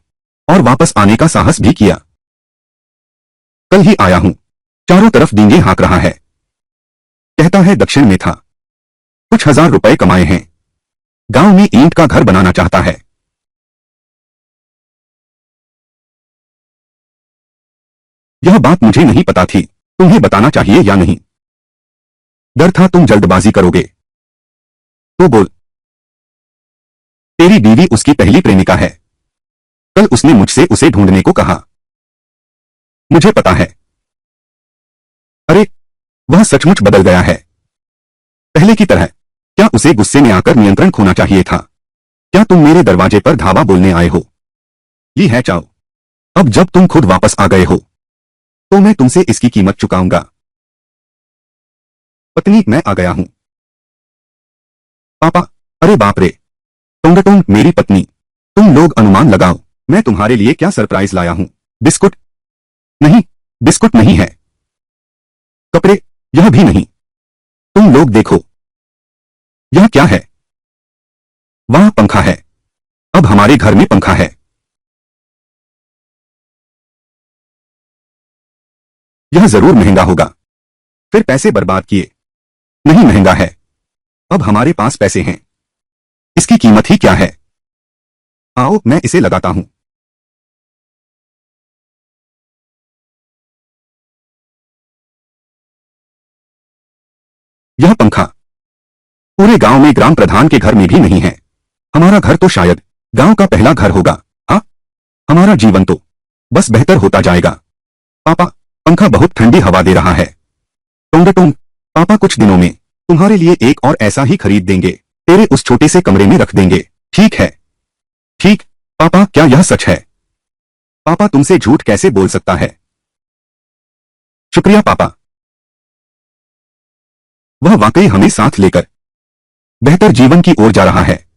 और वापस आने का साहस भी किया। कल ही आया हूं। चारों तरफ डींगे हाँक रहा है। कहता है दक्षिण में था। कुछ हजार रुपए कमाए हैं। गांव में ईंट का घर बनाना चाहता है। यह बात मुझे नहीं पता थी। तुम्हें बताना चाहिए या नहीं? डर था तुम जल्दबाजी करोगे। तो बोल। तेरी बीवी उसकी पहली प्रेमिका है। कल उसने मुझसे उसे ढूंढने को कहा। मुझे पता है। अरे, वह सचमुच बदल गया है। पहले की तरह। क्या उसे गुस्से में आकर नियंत्रण खोना चाहिए था? क्या तुम मेरे दरवाजे पर धावा बोलने आए हो? ये है चाओ। अब जब तुम खुद वापस आ गए हो, तो मैं तुमसे इसकी कीमत चुकाऊंगा। पत्नी, मैं आ गया हूं। पापा। अरे बाप रे। टोंगटोंग, मेरी पत्नी। तुम लोग अनुमान लगाओ, मैं तुम्हारे लिए क्या सरप्राइज लाया हूं। बिस्कुट? नहीं, बिस्कुट नहीं है। कपड़े? यह भी नहीं। तुम लोग देखो। यह क्या है? वहां पंखा है। अब हमारे घर में पंखा है। यह जरूर महंगा होगा। फिर पैसे बर्बाद किए। नहीं महंगा है। अब हमारे पास पैसे हैं। इसकी कीमत ही क्या है? आओ, मैं इसे लगाता हूं। यह पंखा पूरे गांव में ग्राम प्रधान के घर में भी नहीं है। हमारा घर तो शायद गांव का पहला घर होगा। हाँ, हमारा जीवन तो बस बेहतर होता जाएगा। पापा, पंखा बहुत ठंडी हवा दे रहा है। टोंगटोंग, पापा कुछ दिनों में तुम्हारे लिए एक और ऐसा ही खरीद देंगे। तेरे उस छोटे से कमरे में रख देंगे। ठीक है? ठीक। पापा, क्या यह सच है? पापा तुमसे झूठ कैसे बोल सकता है? शुक्रिया पापा। वह वाकई हमें साथ लेकर बेहतर जीवन की ओर जा रहा है।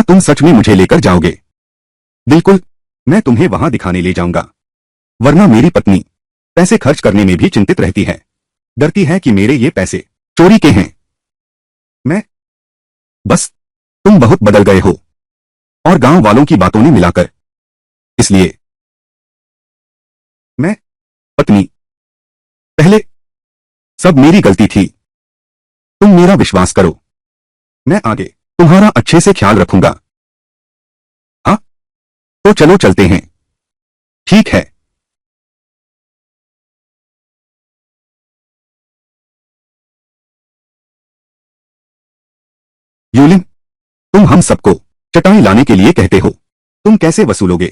तुम सच में मुझे लेकर जाओगे? बिल्कुल, मैं तुम्हें वहां दिखाने ले जाऊंगा। वरना मेरी पत्नी पैसे खर्च करने में भी चिंतित रहती है, डरती है कि मेरे ये पैसे चोरी के हैं। मैं बस तुम बहुत बदल गए हो, और गांव वालों की बातों ने मिलाकर। इसलिए मैं पत्नी, पहले सब मेरी गलती थी। तुम मेरा विश्वास करो, मैं आगे तुम्हारा अच्छे से ख्याल रखूंगा। हाँ, तो चलो चलते हैं। ठीक है। यूलिन, तुम हम सबको चटाई लाने के लिए कहते हो, तुम कैसे वसूलोगे?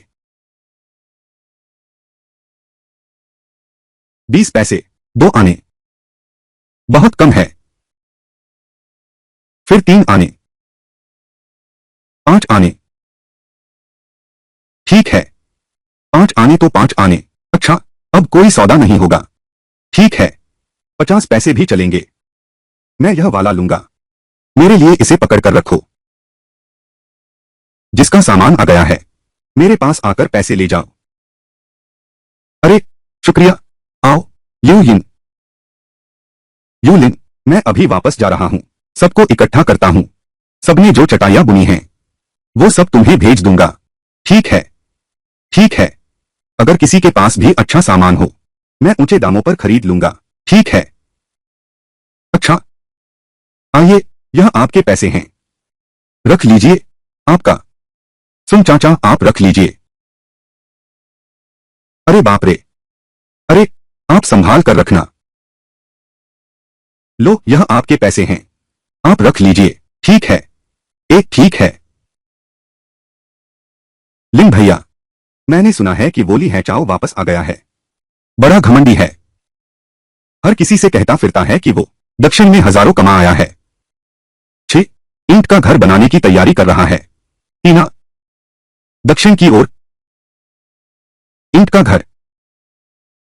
20 पैसे, 2 आने। बहुत कम है। फिर 3 आने, 5 आने। ठीक है, 5 आने तो 5 आने। अच्छा, अब कोई सौदा नहीं होगा। ठीक है, 50 पैसे भी चलेंगे। मैं यह वाला लूंगा। मेरे लिए इसे पकड़ कर रखो। जिसका सामान आ गया है, मेरे पास आकर पैसे ले जाओ। अरे, शुक्रिया। आओ, यूलिन। यूलिन, मैं अभी वापस जा रहा हूं। सबको इकट्ठा करता हूं। सबने जो चटाइयां बुनी हैं, वो सब तुम्हें भेज दूंगा। ठीक है। ठीक है। अगर किसी के पास भी अच्छा सामान हो, मैं ऊंचे दामों पर खरीद लूंगा। ठीक है। अच्छा, आइए, यह आपके पैसे हैं। रख लीजिए। आपका। सुन चाचा, आप रख लीजिए। अरे बाप रे। अरे, आप संभाल कर रखना। लो, यह आपके पैसे हैं। आप रख लीजिए। ठीक है। एक ठीक है। लिंग भैया, मैंने सुना है कि वोली हैचाओ वापस आ गया है। बड़ा घमंडी है। हर किसी से कहता फिरता है कि वो दक्षिण में हजारों कमा आया है। छे, ईंट का घर बनाने की तैयारी कर रहा है। टीना, दक्षिण की ओर। ईंट का घर,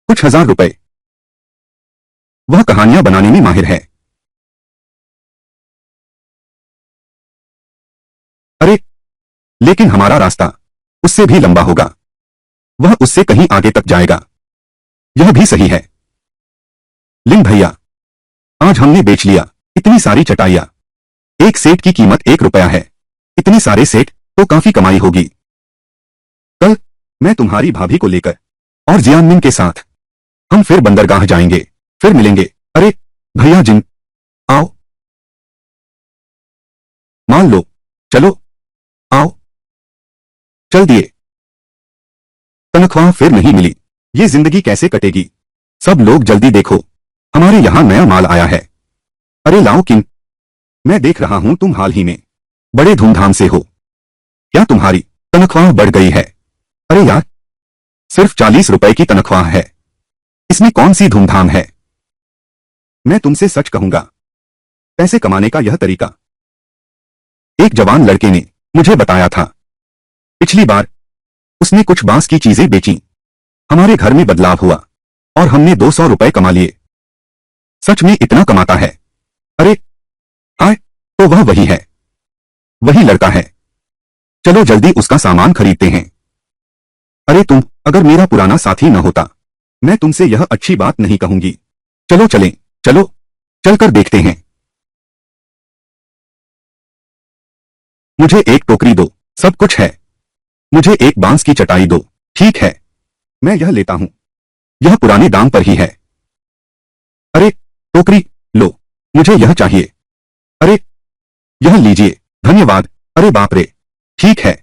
कुछ हजार रुपए। वह कहानियां बनाने में माहिर है। अरे, लेकिन हमारा रास्ता उससे भी लंबा होगा। वह उससे कहीं आगे तक जाएगा। यह भी सही है। लिंग भैया, आज हमने बेच लिया इतनी सारी चटाइयां। एक सेट की कीमत 1 रुपया है। इतने सारे सेट तो काफी कमाई होगी। कल मैं तुम्हारी भाभी को लेकर और जियानमिन के साथ हम फिर बंदरगाह जाएंगे। फिर मिलेंगे। अरे भैया जिन, आओ। मान लो। चलो, आओ। चल दिए। तनख्वाह फिर नहीं मिली। ये जिंदगी कैसे कटेगी? सब लोग जल्दी देखो, हमारे यहां नया माल आया है। अरे लाओ किंग, मैं देख रहा हूं तुम हाल ही में बड़े धूमधाम से हो। क्या तुम्हारी तनख्वाह बढ़ गई है? अरे यार, सिर्फ 40 रुपए की तनख्वाह है। इसमें कौन सी धूमधाम है? मैं तुमसे सच कहूंगा, पैसे कमाने का यह तरीका एक जवान लड़के ने मुझे बताया था। पिछली बार उसने कुछ बांस की चीजें बेची। हमारे घर में बदलाव हुआ और हमने 200 रुपए कमा लिए। सच में इतना कमाता है? अरे हाय, तो वह वही है। वही लड़का है। चलो जल्दी उसका सामान खरीदते हैं। अरे तुम अगर मेरा पुराना साथी न होता, मैं तुमसे यह अच्छी बात नहीं कहूंगी। चलो चलें। चलो, चलकर देखते हैं। मुझे एक टोकरी दो। सब कुछ है। मुझे एक बांस की चटाई दो। ठीक है, मैं यह लेता हूं। यह पुराने दाम पर ही है। अरे टोकरी लो, मुझे यह चाहिए। अरे यह लीजिए। धन्यवाद। अरे बाप रे। ठीक है,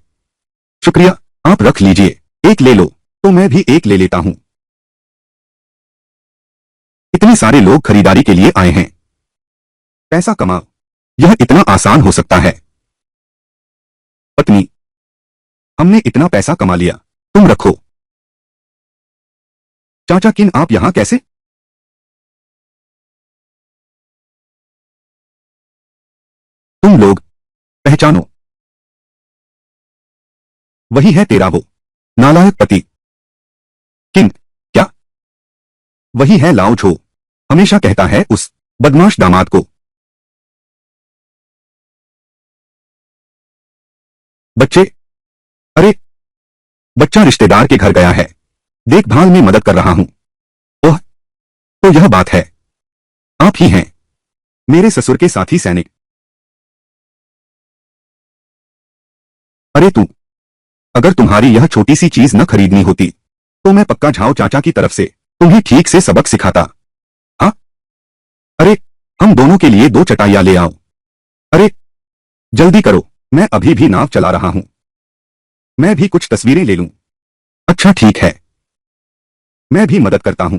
शुक्रिया। आप रख लीजिए। एक ले लो, तो मैं भी एक ले लेता हूं। इतने सारे लोग खरीदारी के लिए आए हैं। पैसा कमाओ, यह इतना आसान हो सकता है? पत्नी, हमने इतना पैसा कमा लिया, तुम रखो। चाचा किन, आप यहां कैसे? तुम लोग पहचानो, वही है तेरा वो नालायक पति। किंग, क्या? वही है लाओ झो। हमेशा कहता है उस बदमाश दामाद को। बच्चे, अरे बच्चा रिश्तेदार के घर गया है, देखभाल में मदद कर रहा हूं। ओह, तो यह बात है, आप ही हैं मेरे ससुर के साथी सैनिक। अरे तू, अगर तुम्हारी यह छोटी सी चीज न खरीदनी होती तो मैं पक्का झाओ चाचा की तरफ से तुम्हें ठीक से सबक सिखाता। हाँ, अरे हम दोनों के लिए 2 चटाइयां ले आओ। अरे जल्दी करो, मैं अभी भी नाव चला रहा हूं। मैं भी कुछ तस्वीरें ले लूं। अच्छा ठीक है, मैं भी मदद करता हूं।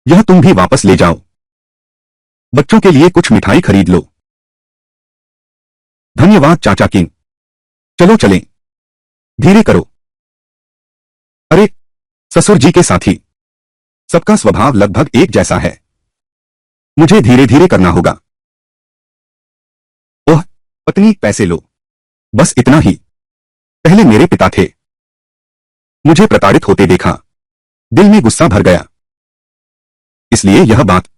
यह तुम भी वापस ले जाओ। बच्चों के लिए कुछ मिठाई खरीद लो। धन्यवाद चाचा किंग। चलो चलें, धीरे करो। अरे ससुर जी के साथी, सबका स्वभाव लगभग एक जैसा है, मुझे धीरे धीरे करना होगा। ओह पत्नी, पैसे लो, बस इतना ही। पहले मेरे पिता थे, मुझे प्रताड़ित होते देखा, दिल में गुस्सा भर गया, इसलिए यह बात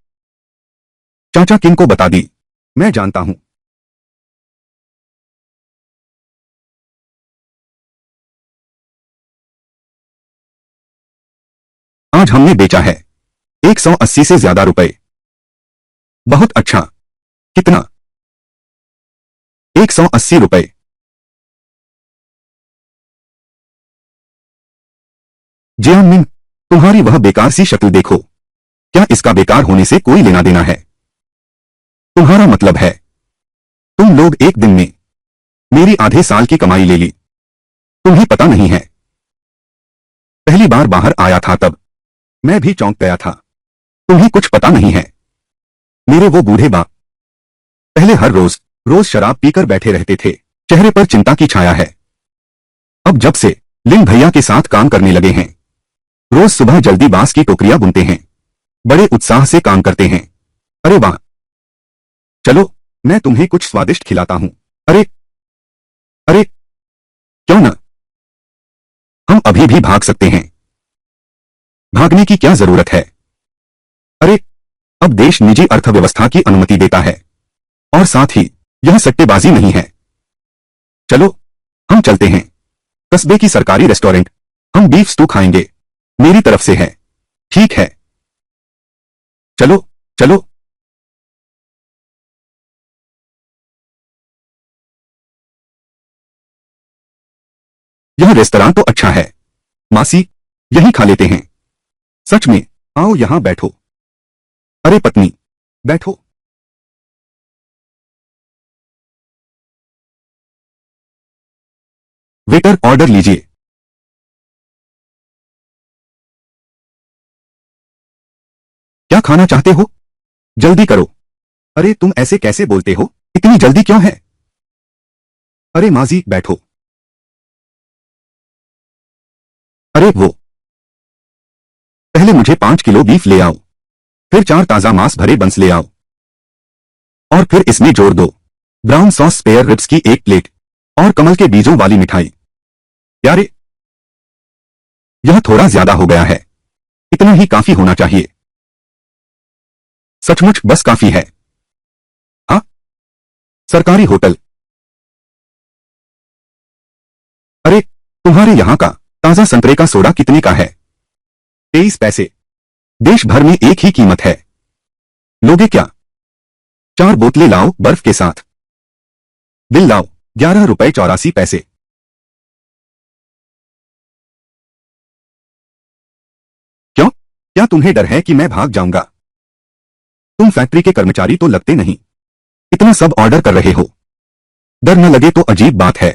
चाचा किंग को बता दी। मैं जानता हूं। आज हमने बेचा है 180 से ज्यादा रुपए। बहुत अच्छा। कितना? 180 रुपए। जियामिन, तुम्हारी वह बेकार सी शक्ल देखो, क्या इसका बेकार होने से कोई लेना देना है? तुम्हारा मतलब है तुम लोग एक दिन में मेरी आधे साल की कमाई ले ली? तुम्हें पता नहीं है, पहली बार बाहर आया था तब मैं भी चौंक गया था। तुम्हें कुछ पता नहीं है, मेरे वो बूढ़े बाप पहले हर रोज रोज शराब पीकर बैठे रहते थे, चेहरे पर चिंता की छाया है। अब जब से लिन भैया के साथ काम करने लगे हैं, रोज सुबह जल्दी बांस की टोकरियां बुनते हैं, बड़े उत्साह से काम करते हैं। अरे वाह, चलो मैं तुम्हें कुछ स्वादिष्ट खिलाता हूं। अरे अरे क्यों न, हम अभी भी भाग सकते हैं। भागने की क्या जरूरत है? अरे अब देश निजी अर्थव्यवस्था की अनुमति देता है, और साथ ही यह सट्टेबाजी नहीं है। चलो हम चलते हैं कस्बे की सरकारी रेस्टोरेंट, हम बीफ स्टू खाएंगे, मेरी तरफ से है। ठीक है, चलो चलो। यह रेस्तरां तो अच्छा है, मासी यहीं खा लेते हैं। सच में, आओ यहां बैठो। अरे पत्नी, बैठो। वेटर, ऑर्डर लीजिए। क्या खाना चाहते हो? जल्दी करो। अरे तुम ऐसे कैसे बोलते हो, इतनी जल्दी क्यों है? अरे माजी, बैठो। अरे वो, पहले मुझे 5 किलो बीफ ले आओ, फिर 4 ताजा मांस भरे बंस ले आओ, और फिर इसमें जोड़ दो ब्राउन सॉस स्पेयर रिब्स की 1 प्लेट, और कमल के बीजों वाली मिठाई। प्यारे, यह थोड़ा ज्यादा हो गया है, इतना ही काफी होना चाहिए। सचमुच बस काफी है? हाँ, सरकारी होटल। अरे तुम्हारे यहां का ताजा संतरे का सोडा कितने का है? 23 पैसे। देश भर में एक ही कीमत है, लोगे क्या? 4 बोतलें लाओ बर्फ के साथ। बिल लाओ, 11 रुपए 84 पैसे। क्यों, क्या तुम्हें डर है कि मैं भाग जाऊंगा? तुम फैक्ट्री के कर्मचारी तो लगते नहीं, इतना सब ऑर्डर कर रहे हो, डर न लगे तो अजीब बात है।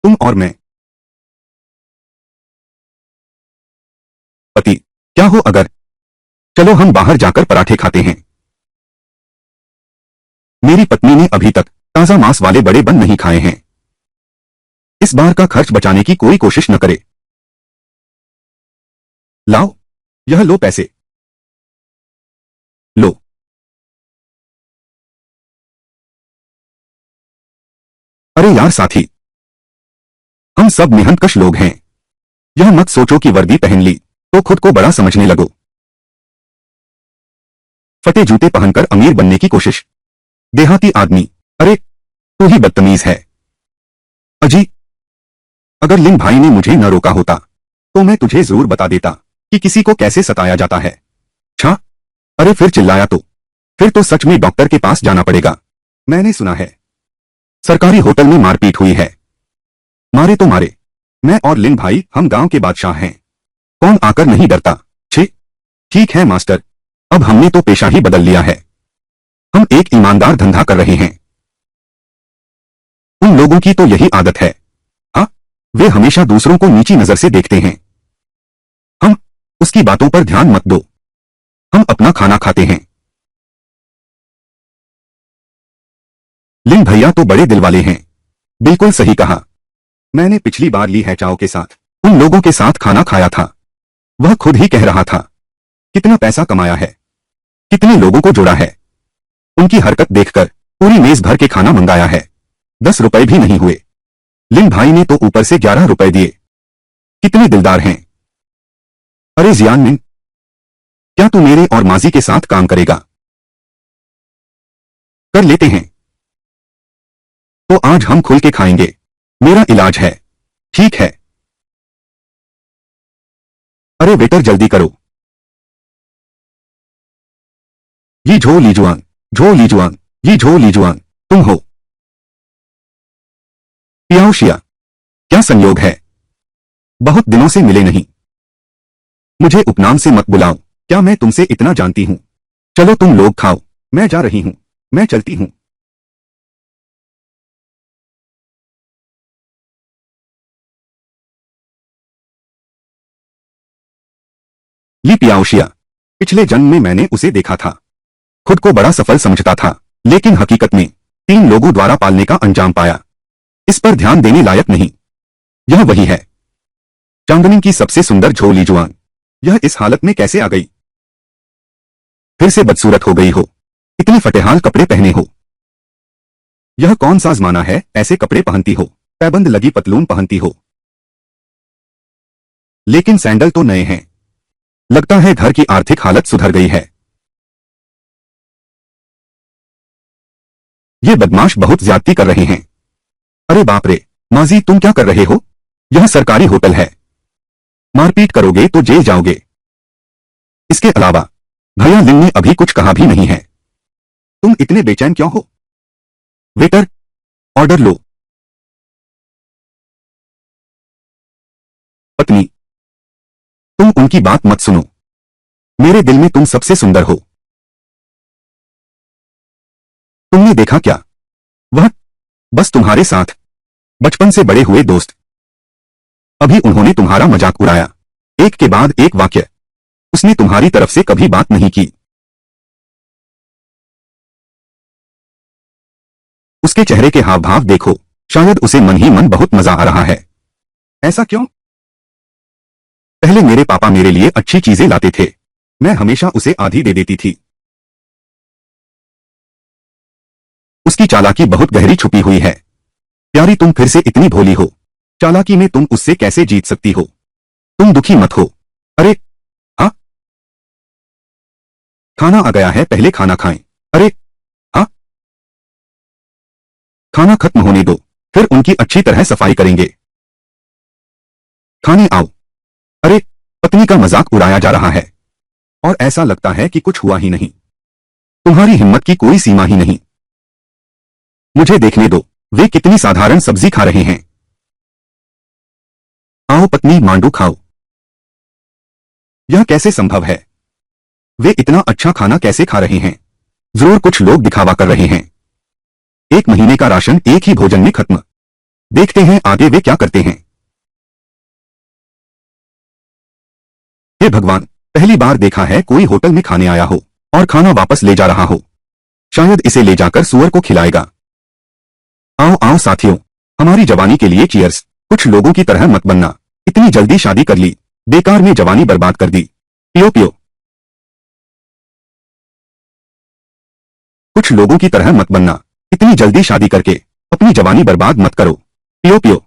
तुम और मैं पति क्या हो अगर? चलो हम बाहर जाकर पराठे खाते हैं। मेरी पत्नी ने अभी तक ताजा मांस वाले बड़े बन नहीं खाए हैं, इस बार का खर्च बचाने की कोई कोशिश न करे। लाओ, यह लो पैसे। लो। अरे यार साथी, हम सब मेहनतकश लोग हैं, यह मत सोचो कि वर्दी पहन ली तो खुद को बड़ा समझने लगो। फटे जूते पहनकर अमीर बनने की कोशिश, देहाती आदमी। अरे तू ही बदतमीज है। अजी, अगर लिन भाई ने मुझे न रोका होता तो मैं तुझे जरूर बता देता कि किसी को कैसे सताया जाता है। छा, अरे फिर चिल्लाया तो फिर तो सच में डॉक्टर के पास जाना पड़ेगा। मैंने सुना है सरकारी होटल में मारपीट हुई है। मारे तो मारे, मैं और लिन भाई हम गांव के बादशाह हैं, कौन आकर नहीं डरता। छे, ठीक है मास्टर, अब हमने तो पेशा ही बदल लिया है। हम एक ईमानदार धंधा कर रहे हैं। उन लोगों की तो यही आदत है। हाँ, वे हमेशा दूसरों को नीची नजर से देखते हैं। हम उसकी बातों पर ध्यान मत दो, हम अपना खाना खाते हैं। लिन भैया तो बड़े दिल वाले हैं। बिल्कुल सही कहा, मैंने पिछली बार ली है चाओ के साथ उन लोगों के साथ खाना खाया था। वह खुद ही कह रहा था कितना पैसा कमाया है, कितने लोगों को जोड़ा है। उनकी हरकत देखकर पूरी मेज भर के खाना मंगाया है। 10 रुपए भी नहीं हुए। लिन भाई ने तो ऊपर से 11 रुपए दिए। कितने दिलदार हैं। अरे जियान मिन, क्या तू मेरे और माजी के साथ काम करेगा? कर लेते हैं। तो आज हम खुल के खाएंगे, मेरा इलाज है। ठीक है। अरे वेटर जल्दी करो। ये झो लीजुआन, झो लीजुआन, ये झो लीजुआन, तुम हो? पियाओशिया, क्या संयोग है, बहुत दिनों से मिले नहीं। मुझे उपनाम से मत बुलाओ, क्या मैं तुमसे इतना जानती हूं? चलो तुम लोग खाओ, मैं जा रही हूं, मैं चलती हूं। ली पियाओशिया, पिछले जन्म में मैंने उसे देखा था। खुद को बड़ा सफल समझता था, लेकिन हकीकत में 3 लोगों द्वारा पालने का अंजाम पाया। इस पर ध्यान देने लायक नहीं। यह वही है, चांदनी की सबसे सुंदर झोली जुआन। यह इस हालत में कैसे आ गई? फिर से बदसूरत हो गई हो, इतने फटेहाल कपड़े पहने हो। यह कौन सा जमाना है ऐसे कपड़े पहनती हो, पैबंद लगी पतलून पहनती हो। लेकिन सैंडल तो नए हैं। लगता है घर की आर्थिक हालत सुधर गई है। ये बदमाश बहुत ज्यादती कर रहे हैं। अरे बाप रे, माजी तुम क्या कर रहे हो? यह सरकारी होटल है, मारपीट करोगे तो जेल जाओगे। इसके अलावा भैया लिन ने अभी कुछ कहा भी नहीं है। तुम इतने बेचैन क्यों हो? Waiter, order low. पत्नी, तुम उनकी बात मत सुनो, मेरे दिल में तुम सबसे सुंदर हो। तुमने देखा क्या, वह बस तुम्हारे साथ बचपन से बड़े हुए दोस्त। अभी उन्होंने तुम्हारा मजाक उड़ाया, एक के बाद एक वाक्य। उसने तुम्हारी तरफ से कभी बात नहीं की। उसके चेहरे के हाव भाव देखो, शायद उसे मन ही मन बहुत मजा आ रहा है। ऐसा क्यों? पहले मेरे पापा मेरे लिए अच्छी चीजें लाते थे, मैं हमेशा उसे आधी दे देती थी। उसकी चालाकी बहुत गहरी छुपी हुई है। प्यारी तुम फिर से इतनी भोली हो, चालाकी में तुम उससे कैसे जीत सकती हो? तुम दुखी मत हो। अरे हाँ, खाना आ गया है, पहले खाना खाएं। अरे हाँ, खाना खत्म होने दो, फिर उनकी अच्छी तरह सफाई करेंगे। खाने आओ। अरे, पत्नी का मजाक उड़ाया जा रहा है और ऐसा लगता है कि कुछ हुआ ही नहीं। तुम्हारी हिम्मत की कोई सीमा ही नहीं। मुझे देखने दो, वे कितनी साधारण सब्जी खा रहे हैं। आओ पत्नी, मांडू खाओ। यह कैसे संभव है? वे इतना अच्छा खाना कैसे खा रहे हैं? जरूर कुछ लोग दिखावा कर रहे हैं। 1 महीने का राशन एक ही भोजन में खत्म। देखते हैं आगे वे क्या करते हैं। हे भगवान, पहली बार देखा है कोई होटल में खाने आया हो और खाना वापस ले जा रहा हो। शायद इसे ले जाकर सुअर को खिलाएगा। आओ आओ साथियों, हमारी जवानी के लिए चीयर्स। कुछ लोगों की तरह मत बनना, इतनी जल्दी शादी कर ली, बेकार में जवानी बर्बाद कर दी। पियो पियो। कुछ लोगों की तरह मत बनना, इतनी जल्दी शादी करके अपनी जवानी बर्बाद मत करो। पियो पियो।